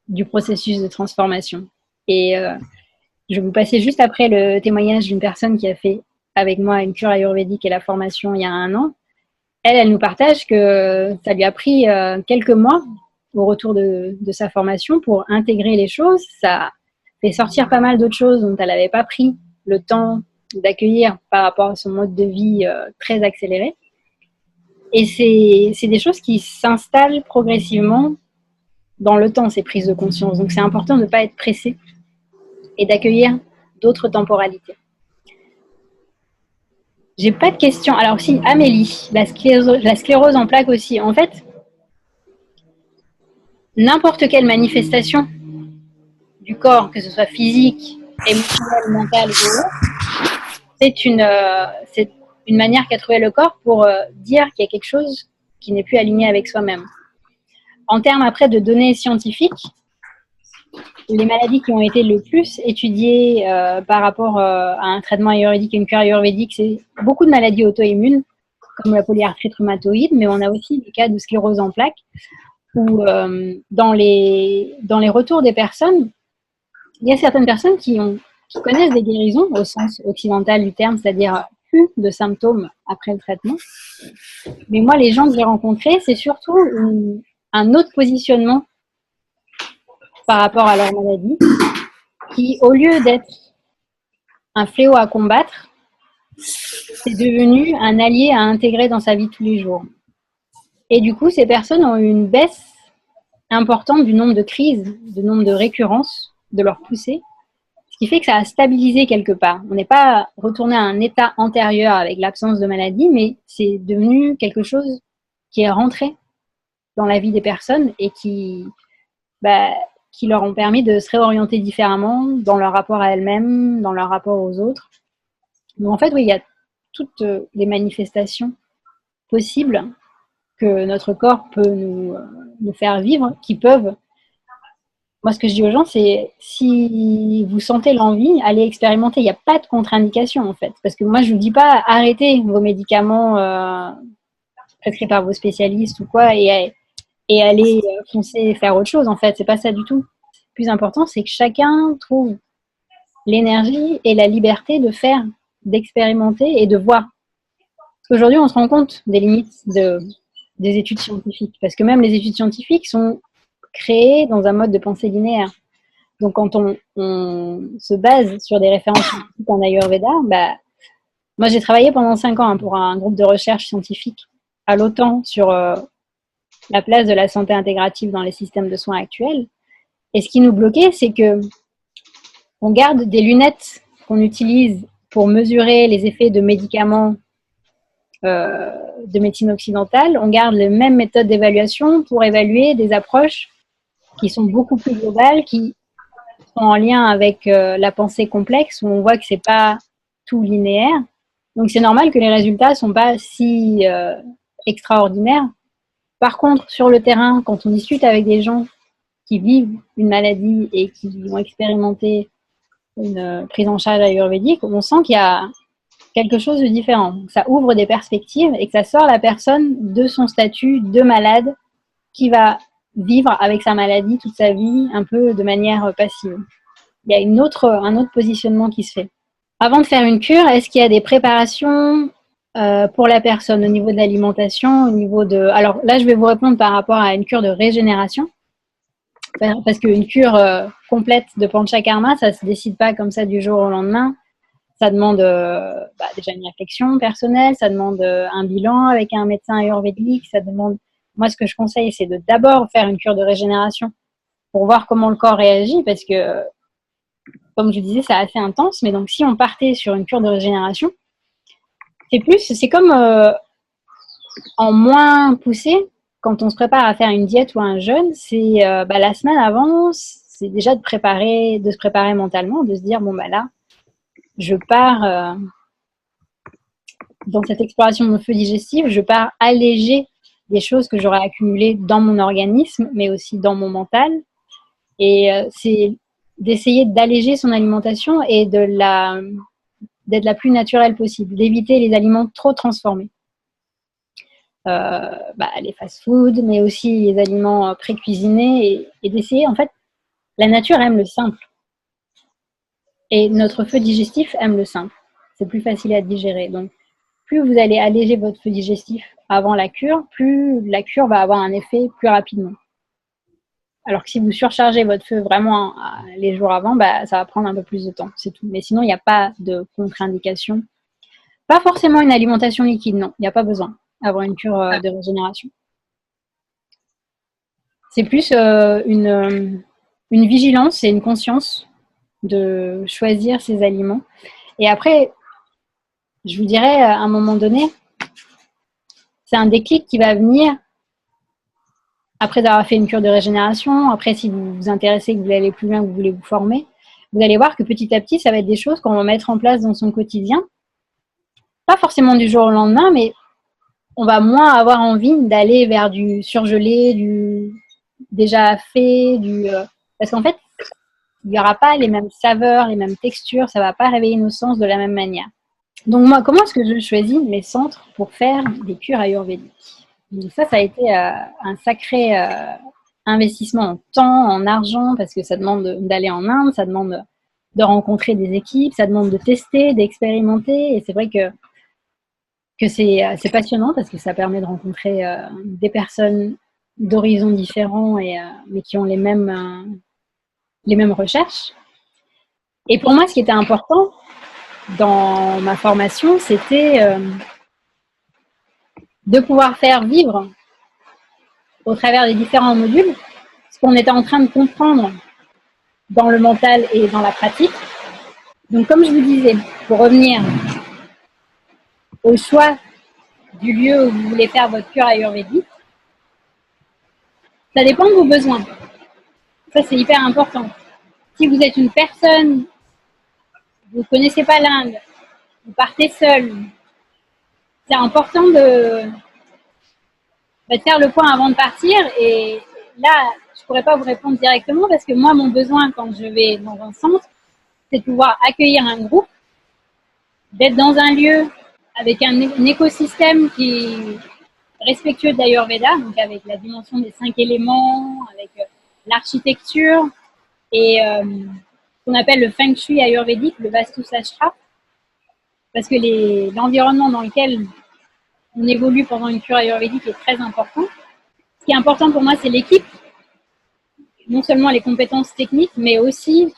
du processus de transformation. Et je vais vous passer juste après le témoignage d'une personne qui a fait avec moi une cure ayurvédique et la formation il y a 1 an. Elle nous partage que ça lui a pris quelques mois au retour de sa formation pour intégrer les choses. Ça fait sortir pas mal d'autres choses dont elle n'avait pas pris le temps d'accueillir par rapport à son mode de vie très accéléré. Et c'est des choses qui s'installent progressivement dans le temps, ces prises de conscience. Donc c'est important de ne pas être pressé et d'accueillir d'autres temporalités. J'ai pas de questions. Alors si, Amélie, la sclérose en plaques aussi. En fait, n'importe quelle manifestation du corps, que ce soit physique, émotionnelle, mentale ou autre, c'est une manière qu'a trouvé le corps pour dire qu'il y a quelque chose qui n'est plus aligné avec soi-même. En termes après de données scientifiques, les maladies qui ont été le plus étudiées par rapport à un traitement ayurvédique et une cure ayurvédique, c'est beaucoup de maladies auto-immunes, comme la polyarthrite rhumatoïde, mais on a aussi des cas de sclérose en plaques, où dans les retours des personnes, il y a certaines personnes qui connaissent des guérisons au sens occidental du terme, c'est-à-dire plus de symptômes après le traitement. Mais moi, les gens que j'ai rencontrés, c'est surtout un autre positionnement par rapport à leur maladie, qui, au lieu d'être un fléau à combattre, c'est devenu un allié à intégrer dans sa vie tous les jours. Et du coup, ces personnes ont eu une baisse importante du nombre de crises, du nombre de récurrences de leur poussée, ce qui fait que ça a stabilisé quelque part. On n'est pas retourné à un état antérieur avec l'absence de maladie, mais c'est devenu quelque chose qui est rentré dans la vie des personnes et qui leur ont permis de se réorienter différemment dans leur rapport à elles-mêmes, dans leur rapport aux autres. Donc en fait, oui, il y a toutes les manifestations possibles que notre corps peut nous faire vivre, qui peuvent... Moi, ce que je dis aux gens, c'est si vous sentez l'envie, allez expérimenter. Il n'y a pas de contre-indication, en fait. Parce que moi, je ne vous dis pas arrêtez vos médicaments prescrits par vos spécialistes ou quoi et aller foncer faire autre chose, en fait. C'est pas ça du tout. Le plus important, c'est que chacun trouve l'énergie et la liberté de faire, d'expérimenter et de voir. Parce qu'aujourd'hui, on se rend compte des limites des études scientifiques. Parce que même les études scientifiques sont créées dans un mode de pensée linéaire. Donc, quand on se base sur des références scientifiques en Ayurveda, moi, j'ai travaillé pendant 5 ans pour un groupe de recherche scientifique à l'OTAN sur la place de la santé intégrative dans les systèmes de soins actuels. Et ce qui nous bloquait, c'est que on garde des lunettes qu'on utilise pour mesurer les effets de médicaments de médecine occidentale. On garde les mêmes méthodes d'évaluation pour évaluer des approches qui sont beaucoup plus globales, qui sont en lien avec la pensée complexe, où on voit que c'est pas tout linéaire. Donc c'est normal que les résultats sont pas si extraordinaires. Par contre, sur le terrain, quand on discute avec des gens qui vivent une maladie et qui ont expérimenté une prise en charge ayurvédique, on sent qu'il y a quelque chose de différent. Donc, ça ouvre des perspectives et que ça sort la personne de son statut de malade qui va vivre avec sa maladie toute sa vie, un peu de manière passive. Il y a un autre positionnement qui se fait. Avant de faire une cure, est-ce qu'il y a des préparations pour la personne au niveau de l'alimentation, au niveau de... Alors là, je vais vous répondre par rapport à une cure de régénération. Parce qu'une cure complète de panchakarma, ça ne se décide pas comme ça du jour au lendemain. Ça demande déjà une réflexion personnelle, ça demande un bilan avec un médecin ayurvédique, ça demande... Moi, ce que je conseille, c'est de d'abord faire une cure de régénération pour voir comment le corps réagit, parce que, comme je disais, c'est assez intense. Mais donc, si on partait sur une cure de régénération, c'est comme en moins poussé, quand on se prépare à faire une diète ou un jeûne, c'est la semaine avant, c'est déjà de se préparer mentalement, de se dire, bon, là, je pars dans cette exploration de mon feu digestif, je pars alléger des choses que j'aurais accumulées dans mon organisme, mais aussi dans mon mental. Et c'est d'essayer d'alléger son alimentation et d'être la plus naturelle possible, d'éviter les aliments trop transformés. Les fast-foods, mais aussi les aliments pré-cuisinés et d'essayer, en fait, la nature aime le simple. Et notre feu digestif aime le simple. C'est plus facile à digérer. Donc, plus vous allez alléger votre feu digestif avant la cure, plus la cure va avoir un effet plus rapidement. Alors que si vous surchargez votre feu vraiment les jours avant, ça va prendre un peu plus de temps, c'est tout. Mais sinon, il n'y a pas de contre-indication. Pas forcément une alimentation liquide, non, il n'y a pas besoin. avoir une cure de régénération. C'est plus une vigilance et une conscience de choisir ses aliments. Et après, je vous dirais, à un moment donné, c'est un déclic qui va venir après avoir fait une cure de régénération. Après, si vous vous intéressez, que vous voulez aller plus loin, que vous voulez vous former, vous allez voir que petit à petit, ça va être des choses qu'on va mettre en place dans son quotidien. Pas forcément du jour au lendemain, mais on va moins avoir envie d'aller vers du surgelé, du déjà fait, parce qu'en fait, il n'y aura pas les mêmes saveurs, les mêmes textures, ça ne va pas réveiller nos sens de la même manière. Donc moi, comment est-ce que je choisis mes centres pour faire des cures ayurvédiques? Donc ça a été un sacré investissement en temps, en argent, parce que ça demande d'aller en Inde, ça demande de rencontrer des équipes, ça demande de tester, d'expérimenter, et c'est vrai que c'est passionnant parce que ça permet de rencontrer des personnes d'horizons différents, mais qui ont les mêmes recherches. Et pour moi, ce qui était important dans ma formation, c'était de pouvoir faire vivre au travers des différents modules ce qu'on était en train de comprendre dans le mental et dans la pratique. Donc, comme je vous disais, pour revenir au choix du lieu où vous voulez faire votre cure ayurvédique, ça dépend de vos besoins. Ça, c'est hyper important. Si vous êtes une personne, vous ne connaissez pas l'Inde, vous partez seul, c'est important de faire le point avant de partir. Et là, je ne pourrais pas vous répondre directement parce que moi, mon besoin quand je vais dans un centre, c'est de pouvoir accueillir un groupe, d'être dans un lieu avec un écosystème qui est respectueux de l'Ayurveda, donc avec la dimension des 5 éléments, avec l'architecture et ce qu'on appelle le Feng Shui ayurvédique, le Vastu Sastra, parce que l'environnement dans lequel on évolue pendant une cure ayurvédique est très important. Ce qui est important pour moi, c'est l'équipe, non seulement les compétences techniques, mais aussi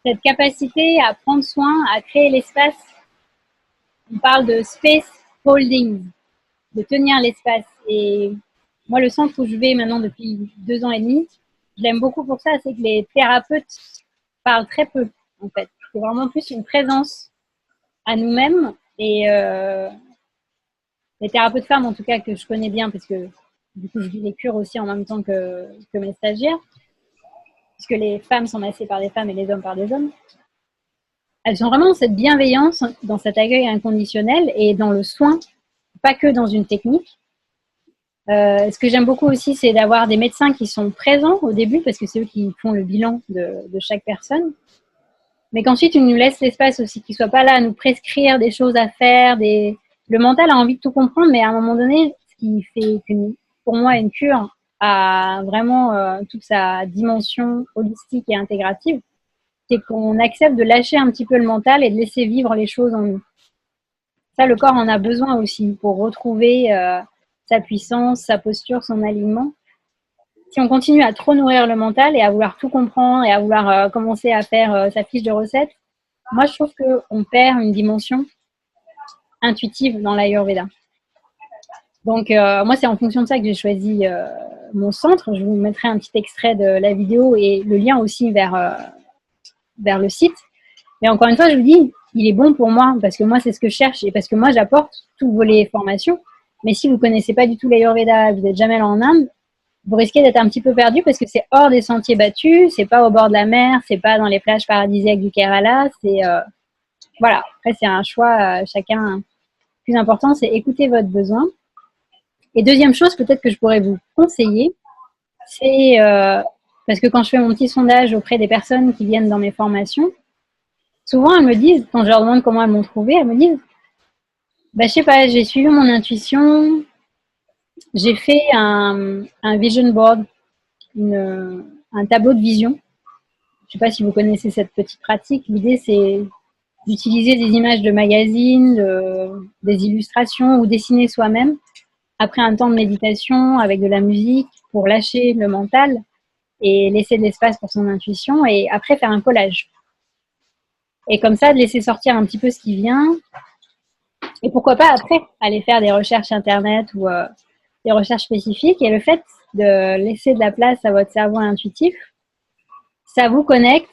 cette capacité à prendre soin, à créer l'espace. On parle de space holding, de tenir l'espace. Et moi, le centre où je vais maintenant depuis 2 ans et demi, je l'aime beaucoup pour ça, c'est que les thérapeutes parlent très peu, en fait. C'est vraiment plus une présence à nous-mêmes. Et les thérapeutes femmes, en tout cas, que je connais bien, parce que du coup, je vis les cures aussi en même temps que mes stagiaires, puisque les femmes sont massées par des femmes et les hommes par des hommes. Elles ont vraiment cette bienveillance dans cet accueil inconditionnel et dans le soin, pas que dans une technique. Ce que j'aime beaucoup aussi, c'est d'avoir des médecins qui sont présents au début, parce que c'est eux qui font le bilan de chaque personne. Mais qu'ensuite, ils nous laissent l'espace aussi, qu'ils ne soient pas là à nous prescrire des choses à faire. Le mental a envie de tout comprendre, mais à un moment donné, ce qui fait pour moi, une cure a vraiment toute sa dimension holistique et intégrative, c'est qu'on accepte de lâcher un petit peu le mental et de laisser vivre les choses en nous. Ça, le corps en a besoin aussi pour retrouver sa puissance, sa posture, son alignement. Si on continue à trop nourrir le mental et à vouloir tout comprendre et à vouloir commencer à faire sa fiche de recettes, moi, je trouve qu'on perd une dimension intuitive dans l'Ayurveda. Donc, moi, c'est en fonction de ça que j'ai choisi mon centre. Je vous mettrai un petit extrait de la vidéo et le lien aussi vers le site. Mais encore une fois, je vous dis, il est bon pour moi parce que moi, c'est ce que je cherche et parce que moi, j'apporte tout volet formation. Mais si vous ne connaissez pas du tout l'Ayurveda, vous n'êtes jamais allé en Inde, vous risquez d'être un petit peu perdu parce que c'est hors des sentiers battus, c'est pas au bord de la mer, c'est pas dans les plages paradisiaques du Kerala. Voilà. Après, c'est un choix chacun. Le plus important, c'est écouter votre besoin. Et deuxième chose, peut-être que je pourrais vous conseiller, c'est parce que quand je fais mon petit sondage auprès des personnes qui viennent dans mes formations, souvent elles me disent, quand je leur demande comment elles m'ont trouvé, elles me disent, je sais pas, j'ai suivi mon intuition, j'ai fait un vision board, un tableau de vision. Je sais pas si vous connaissez cette petite pratique. L'idée, c'est d'utiliser des images de magazines, des illustrations ou dessiner soi-même après un temps de méditation avec de la musique pour lâcher le mental et laisser de l'espace pour son intuition et après faire un collage. Et comme ça, de laisser sortir un petit peu ce qui vient Et pourquoi pas après aller faire des recherches internet ou des recherches spécifiques. Et le fait de laisser de la place à votre cerveau intuitif, ça vous connecte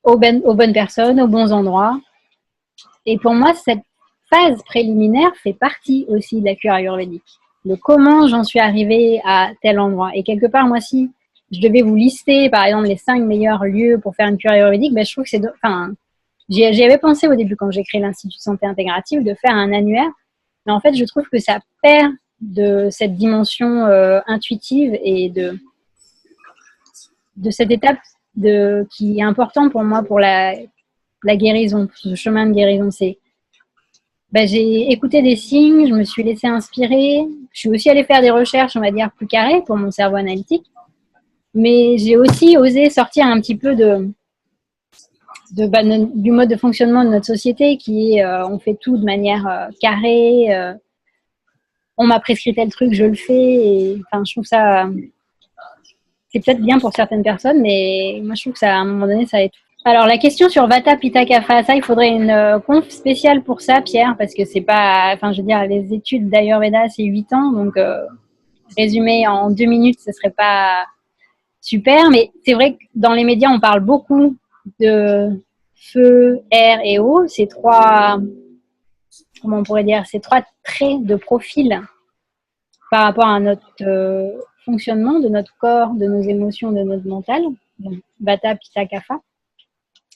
aux bonnes personnes, aux bons endroits. Et pour moi, cette phase préliminaire fait partie aussi de la cure ayurvédique. De comment j'en suis arrivée à tel endroit. Et quelque part, moi, si je devais vous lister, par exemple, les 5 meilleurs lieux pour faire une cure ayurvédique, ben, je trouve que c'est... Enfin, j'y avais pensé au début quand j'ai créé l'Institut de santé intégrative de faire un annuaire. Mais en fait, je trouve que ça perd de cette dimension intuitive et de cette étape qui est importante pour moi pour la guérison, pour ce chemin de guérison. C'est j'ai écouté des signes, je me suis laissée inspirer. Je suis aussi allée faire des recherches, on va dire, plus carrées pour mon cerveau analytique. Mais j'ai aussi osé sortir un petit peu du mode de fonctionnement de notre société qui est on fait tout de manière carrée. On m'a prescrit tel truc, je le fais. Et, enfin, je trouve ça... c'est peut-être bien pour certaines personnes, mais moi, je trouve que ça, à un moment donné, ça aide. Alors, la question sur Vata, Pitta, Kapha, ça, il faudrait une conf spéciale pour ça, Pierre, parce que c'est pas... Enfin, je veux dire, les études d'Ayurveda, c'est 8 ans, donc résumé en 2 minutes, ce serait pas super. Mais c'est vrai que dans les médias, on parle beaucoup de feu, air et eau. Ces trois... Comment on pourrait dire? Ces trois traits de profil par rapport à notre fonctionnement de notre corps, de nos émotions, de notre mental. Donc, Vata, Pitta, Kapha.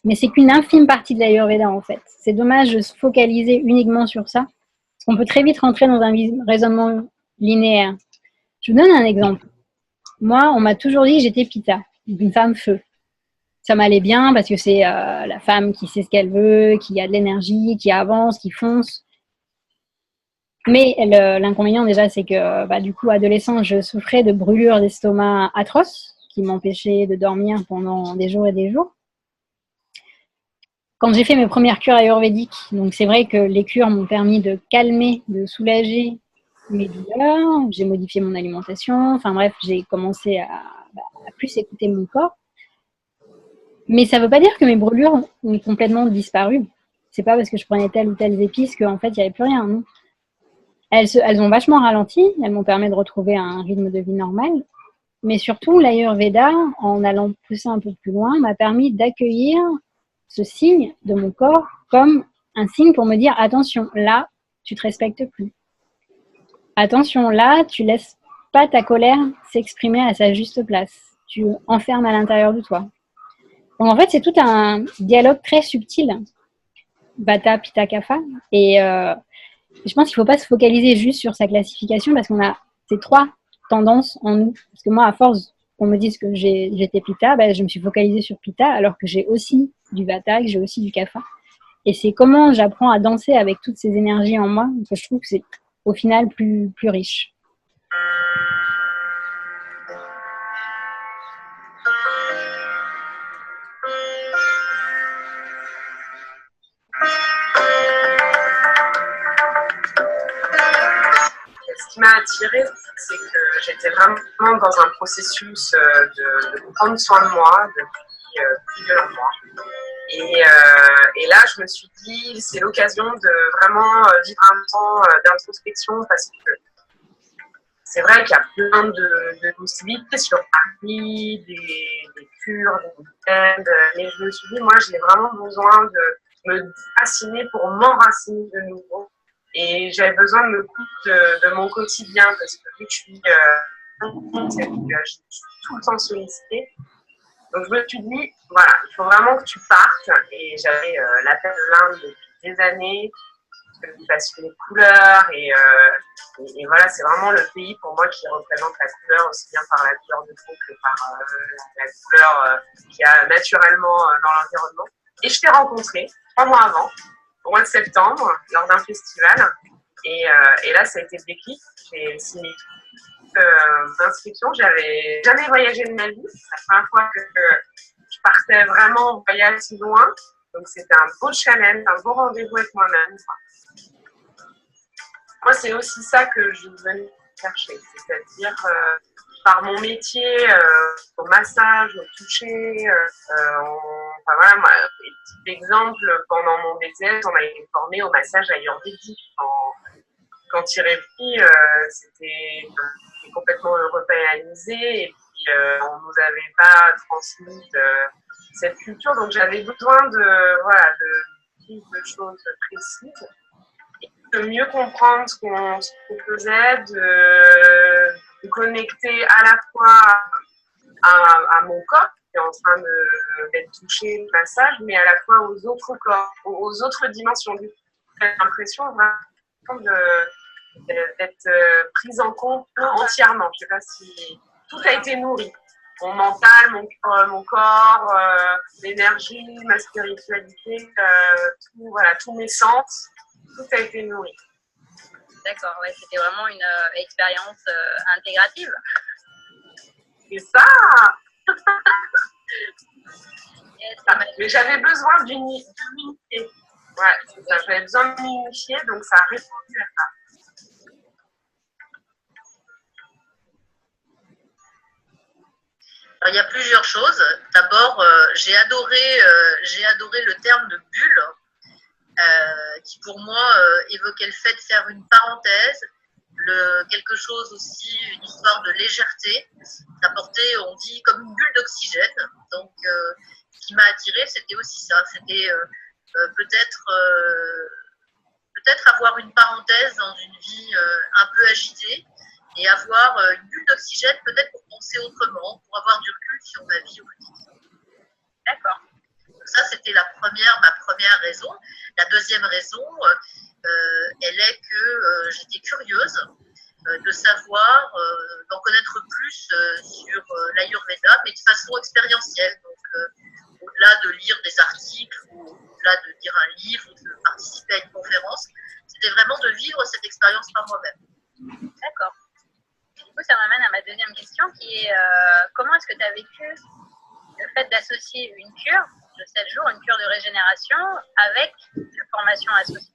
Mais c'est qu'une infime partie de l'Ayurveda, en fait. C'est dommage de se focaliser uniquement sur ça, parce qu'on peut très vite rentrer dans un raisonnement linéaire. Je vous donne un exemple. Moi, on m'a toujours dit que j'étais Pitta, une femme feu. Ça m'allait bien parce que c'est la femme qui sait ce qu'elle veut, qui a de l'énergie, qui avance, qui fonce. Mais l'inconvénient déjà, c'est que du coup, adolescent, je souffrais de brûlures d'estomac atroces qui m'empêchaient de dormir pendant des jours et des jours. Quand j'ai fait mes premières cures ayurvédiques, donc c'est vrai que les cures m'ont permis de calmer, de soulager mes douleurs. J'ai modifié mon alimentation. Enfin bref, j'ai commencé à plus écouter mon corps. Mais ça ne veut pas dire que mes brûlures ont complètement disparu. C'est pas parce que je prenais telle ou telle épice qu'en fait, il n'y avait plus rien. Non. Elles ont vachement ralenti. Elles m'ont permis de retrouver un rythme de vie normal. Mais surtout, l'Ayurveda, en allant pousser un peu plus loin, m'a permis d'accueillir ce signe de mon corps comme un signe pour me dire attention, là, tu te respectes plus. Attention, là, tu laisses pas ta colère s'exprimer à sa juste place. Tu enfermes à l'intérieur de toi. Donc en fait, c'est tout un dialogue très subtil, Vata, Pitta, Kapha. Et je pense qu'il ne faut pas se focaliser juste sur sa classification parce qu'on a ces trois tendances en nous. Parce que moi, à force qu'on me dise que j'étais Pitta, je me suis focalisée sur Pitta alors que j'ai aussi du Vata, que j'ai aussi du Kapha. Et c'est comment j'apprends à danser avec toutes ces énergies en moi que je trouve que c'est au final plus riche. Ce qui m'a attirée, c'est que j'étais vraiment dans un processus de prendre soin de moi depuis plusieurs mois. Et là, je me suis dit, c'est l'occasion de vraiment vivre un temps d'introspection parce que c'est vrai qu'il y a plein de possibilités sur Paris, des cures, des week-ends, mais je me suis dit, moi, j'ai vraiment besoin de me déraciner pour m'enraciner de nouveau. Et j'avais besoin de me couper de mon quotidien parce que vu que je suis tout le temps sollicitée. Donc je me suis dit, voilà, il faut vraiment que tu partes. Et j'avais l'appel de l'Inde depuis des années, parce que les couleurs et voilà, c'est vraiment le pays pour moi qui représente la couleur aussi bien par la couleur de peau que par la couleur qu'il y a naturellement dans l'environnement. Et je t'ai rencontré 3 mois avant, au mois de septembre, lors d'un festival. Et là, ça a été le déclic. J'ai signé d'inscription. J'avais jamais voyagé de ma vie. C'est la première fois que je partais vraiment en voyage si loin. Donc, c'était un beau challenge, un beau rendez-vous avec moi-même. Moi, c'est aussi ça que je venais chercher. C'est-à-dire par mon métier, au massage, au toucher, enfin voilà, moi, petit exemple, pendant mon BTS, on a été formé au massage ayurvédique. Quand il réfléchit, c'était complètement européanisé et puis on nous avait pas transmis cette culture, donc j'avais besoin de choses précises et de mieux comprendre ce qu'on faisait, de connecter à la fois à mon corps qui est en train d'être touché au passage, mais à la fois aux autres corps, aux autres dimensions. J'ai l'impression vraiment d'être prise en compte entièrement. Je ne sais pas si tout a été nourri. Mon mental, mon corps, l'énergie, ma spiritualité, tous mes sens, tout a été nourri. D'accord, ouais, c'était vraiment une expérience intégrative. C'est ça. Mais j'avais besoin d'unifier. Ouais, c'est ça. J'avais besoin de m'unifier, donc ça a répondu à ça. Alors, il y a plusieurs choses. D'abord, j'ai adoré le terme de bulle, qui pour moi évoquait le fait de faire une parenthèse, quelque chose aussi, une histoire de légèreté, d'apporter, on dit, comme une bulle d'oxygène. Donc, ce qui m'a attirée, c'était aussi ça. C'était peut-être avoir une parenthèse dans une vie un peu agitée et avoir une bulle d'oxygène peut-être pour penser autrement, pour avoir du recul sur ma vie au quotidien. D'accord. Donc ça, c'était ma première raison. La deuxième raison, elle est que j'étais curieuse de savoir, d'en connaître plus sur l'Ayurveda, mais de façon expérientielle. Donc, au-delà de lire des articles, ou au-delà de lire un livre, ou de participer à une conférence, c'était vraiment de vivre cette expérience par moi-même. D'accord. Du coup, ça m'amène à ma deuxième question qui est comment est-ce que tu as vécu le fait d'associer une cure de 7 jours, une cure de régénération, avec une formation associée?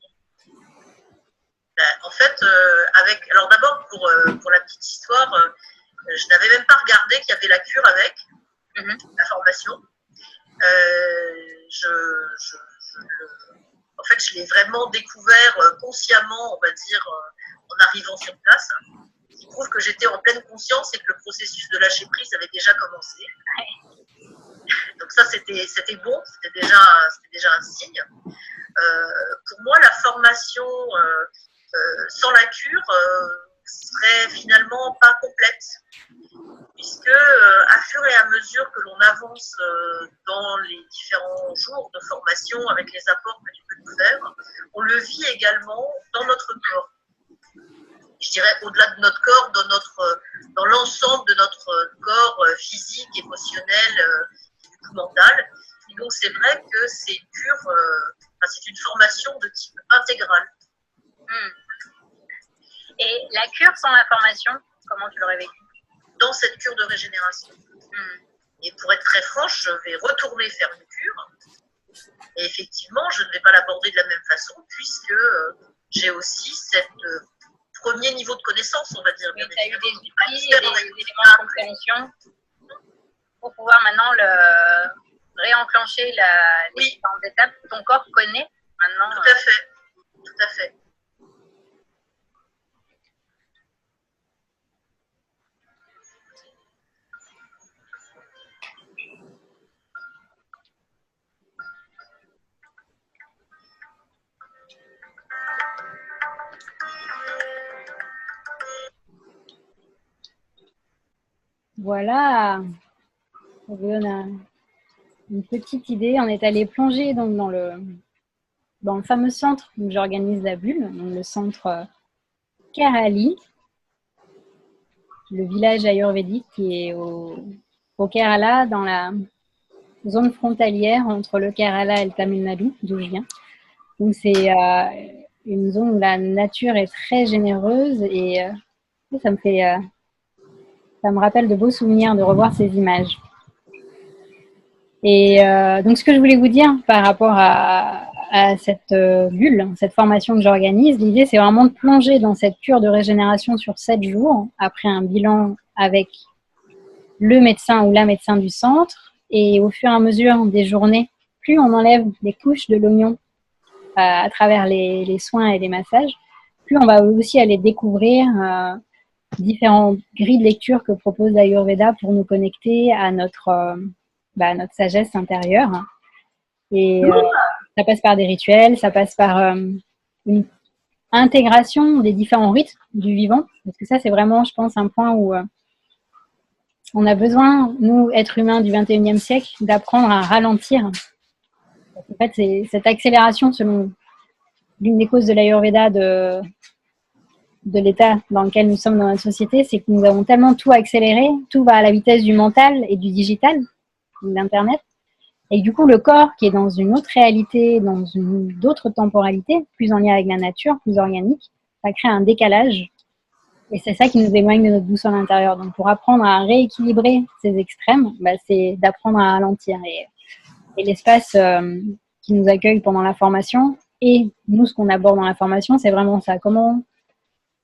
En fait, alors d'abord pour la petite histoire, je n'avais même pas regardé qu'il y avait la cure avec la formation. En fait, je l'ai vraiment découvert consciemment, on va dire, en arrivant sur place. Il prouve que j'étais en pleine conscience et que le processus de lâcher prise avait déjà commencé. Donc ça, c'était bon, c'était déjà un signe. Pour moi, la formation sans la cure serait finalement pas complète, puisque à fur et à mesure que l'on avance dans les différents jours de formation avec les apports que tu peux nous faire, on le vit également dans notre corps. Je dirais au-delà de notre corps, dans l'ensemble de notre corps physique, émotionnel, mental. Et donc c'est vrai que c'est une formation de type intégral. Et la cure sans la formation, comment tu l'aurais vécu? Dans cette cure de régénération. Et pour être très franche, je vais retourner faire une cure. Et effectivement, je ne vais pas l'aborder de la même façon, puisque j'ai aussi cette premier niveau de connaissance, on va dire. Oui, tu as eu des outils et des éléments de compréhension pour pouvoir maintenant réenclencher les différentes étapes que ton corps connaît maintenant. Tout à fait. Tout à fait. Voilà, ça vous donne une petite idée. On est allé plonger donc dans le fameux centre où j'organise la bulle, donc le centre Kerala, le village ayurvédique qui est au Kerala, dans la zone frontalière entre le Kerala et le Tamil Nadu, d'où je viens. Donc c'est une zone où la nature est très généreuse et ça me rappelle de beaux souvenirs de revoir ces images. Et donc, ce que je voulais vous dire par rapport à cette bulle, cette formation que j'organise, l'idée, c'est vraiment de plonger dans cette cure de régénération sur 7 jours, après un bilan avec le médecin ou la médecin du centre. Et au fur et à mesure des journées, plus on enlève les couches de l'oignon à travers les soins et les massages, plus on va aussi aller découvrir différentes grilles de lecture que propose l'Ayurveda pour nous connecter à notre sagesse intérieure. Et ça passe par des rituels, ça passe par une intégration des différents rythmes du vivant, parce que ça, c'est vraiment, je pense, un point où on a besoin, nous, êtres humains du 21e siècle, d'apprendre à ralentir. En fait, c'est cette accélération, selon l'une des causes de l'Ayurveda, de l'état dans lequel nous sommes dans notre société, c'est que nous avons tellement tout accéléré, tout va à la vitesse du mental et du digital, de l'Internet. Et du coup, le corps qui est dans une autre réalité, dans d'autres temporalités, plus en lien avec la nature, plus organique, ça crée un décalage. Et c'est ça qui nous éloigne de notre boussole intérieure. Donc, pour apprendre à rééquilibrer ces extrêmes, c'est d'apprendre à ralentir. Et l'espace qui nous accueille pendant la formation, et nous, ce qu'on aborde dans la formation, c'est vraiment ça. Comment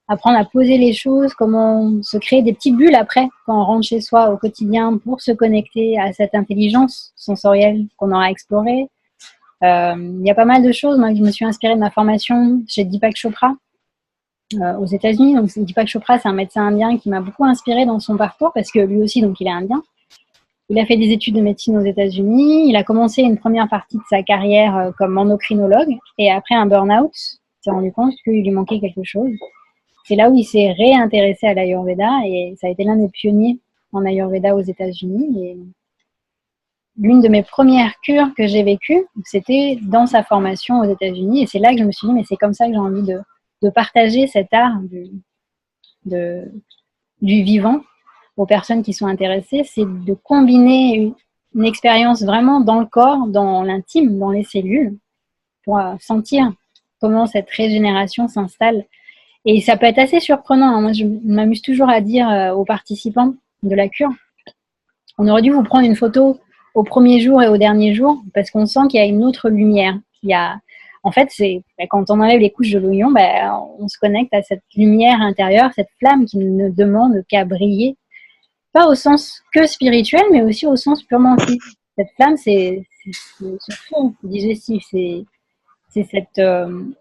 apprendre à poser les choses, comment se créer des petites bulles après, quand on rentre chez soi au quotidien, pour se connecter à cette intelligence sensorielle qu'on aura explorée. Il y a pas mal de choses. Moi, je me suis inspirée de ma formation chez Deepak Chopra aux États-Unis. Donc, Deepak Chopra, c'est un médecin indien qui m'a beaucoup inspirée dans son parcours, parce que lui aussi, donc, il est indien. Il a fait des études de médecine aux États-Unis. Il a commencé une première partie de sa carrière comme endocrinologue, et après un burn-out, il s'est rendu compte qu'il lui manquait quelque chose. C'est là où il s'est réintéressé à l'Ayurveda, et ça a été l'un des pionniers en Ayurveda aux États-Unis. Et l'une de mes premières cures que j'ai vécues, c'était dans sa formation aux États-Unis, et c'est là que je me suis dit, mais c'est comme ça que j'ai envie de partager cet art du vivant aux personnes qui sont intéressées, c'est de combiner une expérience vraiment dans le corps, dans l'intime, dans les cellules, pour sentir comment cette régénération s'installe. Et ça peut être assez surprenant. Moi, je m'amuse toujours à dire aux participants de la cure, on aurait dû vous prendre une photo au premier jour et au dernier jour, parce qu'on sent qu'il y a une autre lumière. En fait, quand on enlève les couches de l'oignon, on se connecte à cette lumière intérieure, cette flamme qui ne demande qu'à briller. Pas au sens que spirituel, mais aussi au sens purement physique. Cette flamme, c'est ce feu digestif, c'est cette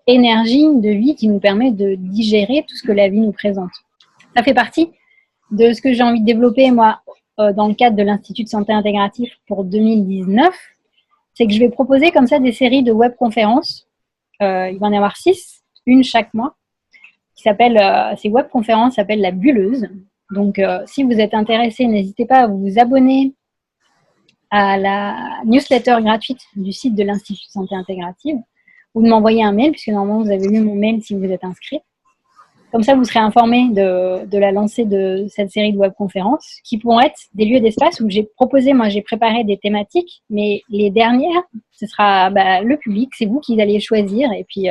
énergie de vie qui nous permet de digérer tout ce que la vie nous présente. Ça fait partie de ce que j'ai envie de développer, moi, dans le cadre de l'Institut de santé intégratif pour 2019. C'est que je vais proposer comme ça des séries de webconférences. Il va y en avoir 6, une chaque mois. Ces webconférences s'appellent la bulleuse. Donc, si vous êtes intéressé, n'hésitez pas à vous abonner à la newsletter gratuite du site de l'Institut de santé intégrative, ou de m'envoyer un mail, puisque normalement vous avez lu mon mail si vous êtes inscrit. Comme ça, vous serez informé de la lancée de cette série de webconférences, qui pourront être des lieux d'espace où j'ai préparé des thématiques, mais les dernières, ce sera le public, c'est vous qui allez choisir, et puis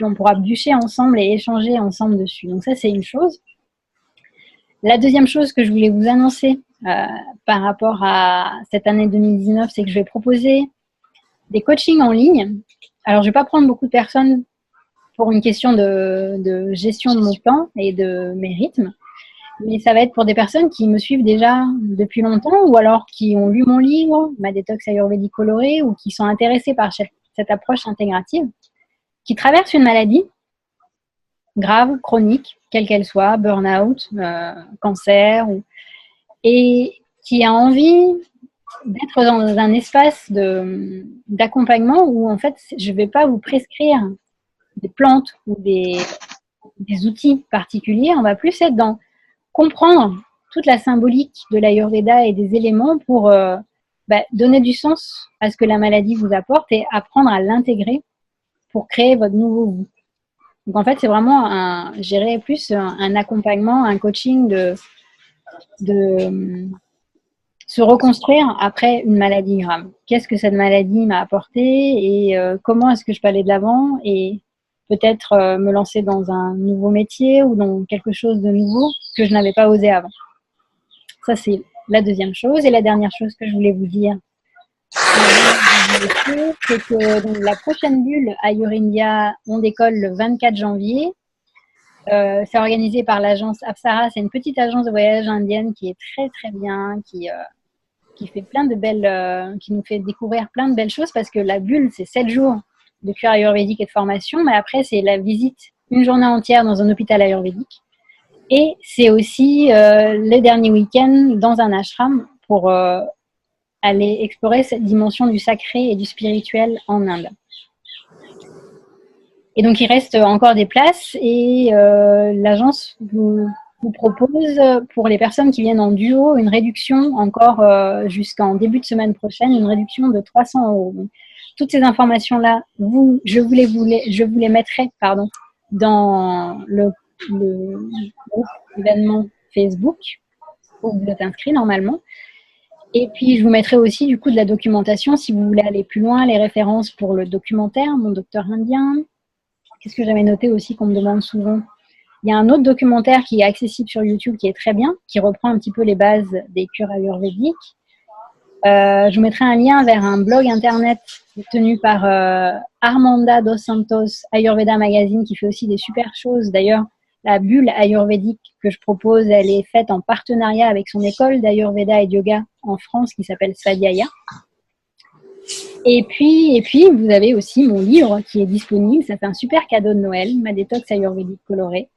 on pourra bûcher ensemble et échanger ensemble dessus. Donc ça, c'est une chose. La deuxième chose que je voulais vous annoncer par rapport à cette année 2019, c'est que je vais proposer des coachings en ligne. Alors, je ne vais pas prendre beaucoup de personnes pour une question de gestion de mon temps et de mes rythmes, mais ça va être pour des personnes qui me suivent déjà depuis longtemps, ou alors qui ont lu mon livre, Ma détox ayurvédique colorée, ou qui sont intéressés par cette approche intégrative, qui traversent une maladie grave, chronique, quelle qu'elle soit, burn-out, cancer, et qui a envie d'être dans un espace d'accompagnement où, en fait, je ne vais pas vous prescrire des plantes ou des outils particuliers. On va plus être dans comprendre toute la symbolique de l'Ayurveda et des éléments pour donner du sens à ce que la maladie vous apporte et apprendre à l'intégrer pour créer votre nouveau vous. Donc, en fait, c'est vraiment un accompagnement, un coaching de se reconstruire après une maladie grave. Qu'est-ce que cette maladie m'a apporté et comment est-ce que je peux aller de l'avant et peut-être me lancer dans un nouveau métier ou dans quelque chose de nouveau que je n'avais pas osé avant. Ça, c'est la deuxième chose. Et la dernière chose que je voulais vous dire, c'est que donc, la prochaine bulle Ayur India, on décolle le 24 janvier. C'est organisé par l'agence Apsara. C'est une petite agence de voyage indienne qui est très très bien, qui fait plein de belles, qui nous fait découvrir plein de belles choses parce que la bulle, c'est 7 jours de cure ayurvédique et de formation, mais après, c'est la visite une journée entière dans un hôpital ayurvédique. Et c'est aussi le dernier week-end dans un ashram pour aller explorer cette dimension du sacré et du spirituel en Inde. Et donc, il reste encore des places et l'agence vous propose, pour les personnes qui viennent en duo, une réduction encore jusqu'en début de semaine prochaine, une réduction de 300 €. Donc, toutes ces informations-là, je vous les mettrai dans le groupe événement Facebook où vous êtes inscrit normalement. Et puis, je vous mettrai aussi du coup de la documentation si vous voulez aller plus loin, les références pour le documentaire, Mon docteur indien. Qu'est-ce que j'avais noté aussi qu'on me demande souvent? Il y a un autre documentaire qui est accessible sur YouTube qui est très bien, qui reprend un petit peu les bases des cures ayurvédiques. Je vous mettrai un lien vers un blog internet tenu par Armanda Dos Santos, Ayurveda Magazine, qui fait aussi des super choses. D'ailleurs, la bulle ayurvédique que je propose, elle est faite en partenariat avec son école d'Ayurveda et de yoga en France qui s'appelle Svadhyaya. Et puis, vous avez aussi mon livre qui est disponible. Ça fait un super cadeau de Noël, ma détox ayurvédique colorée.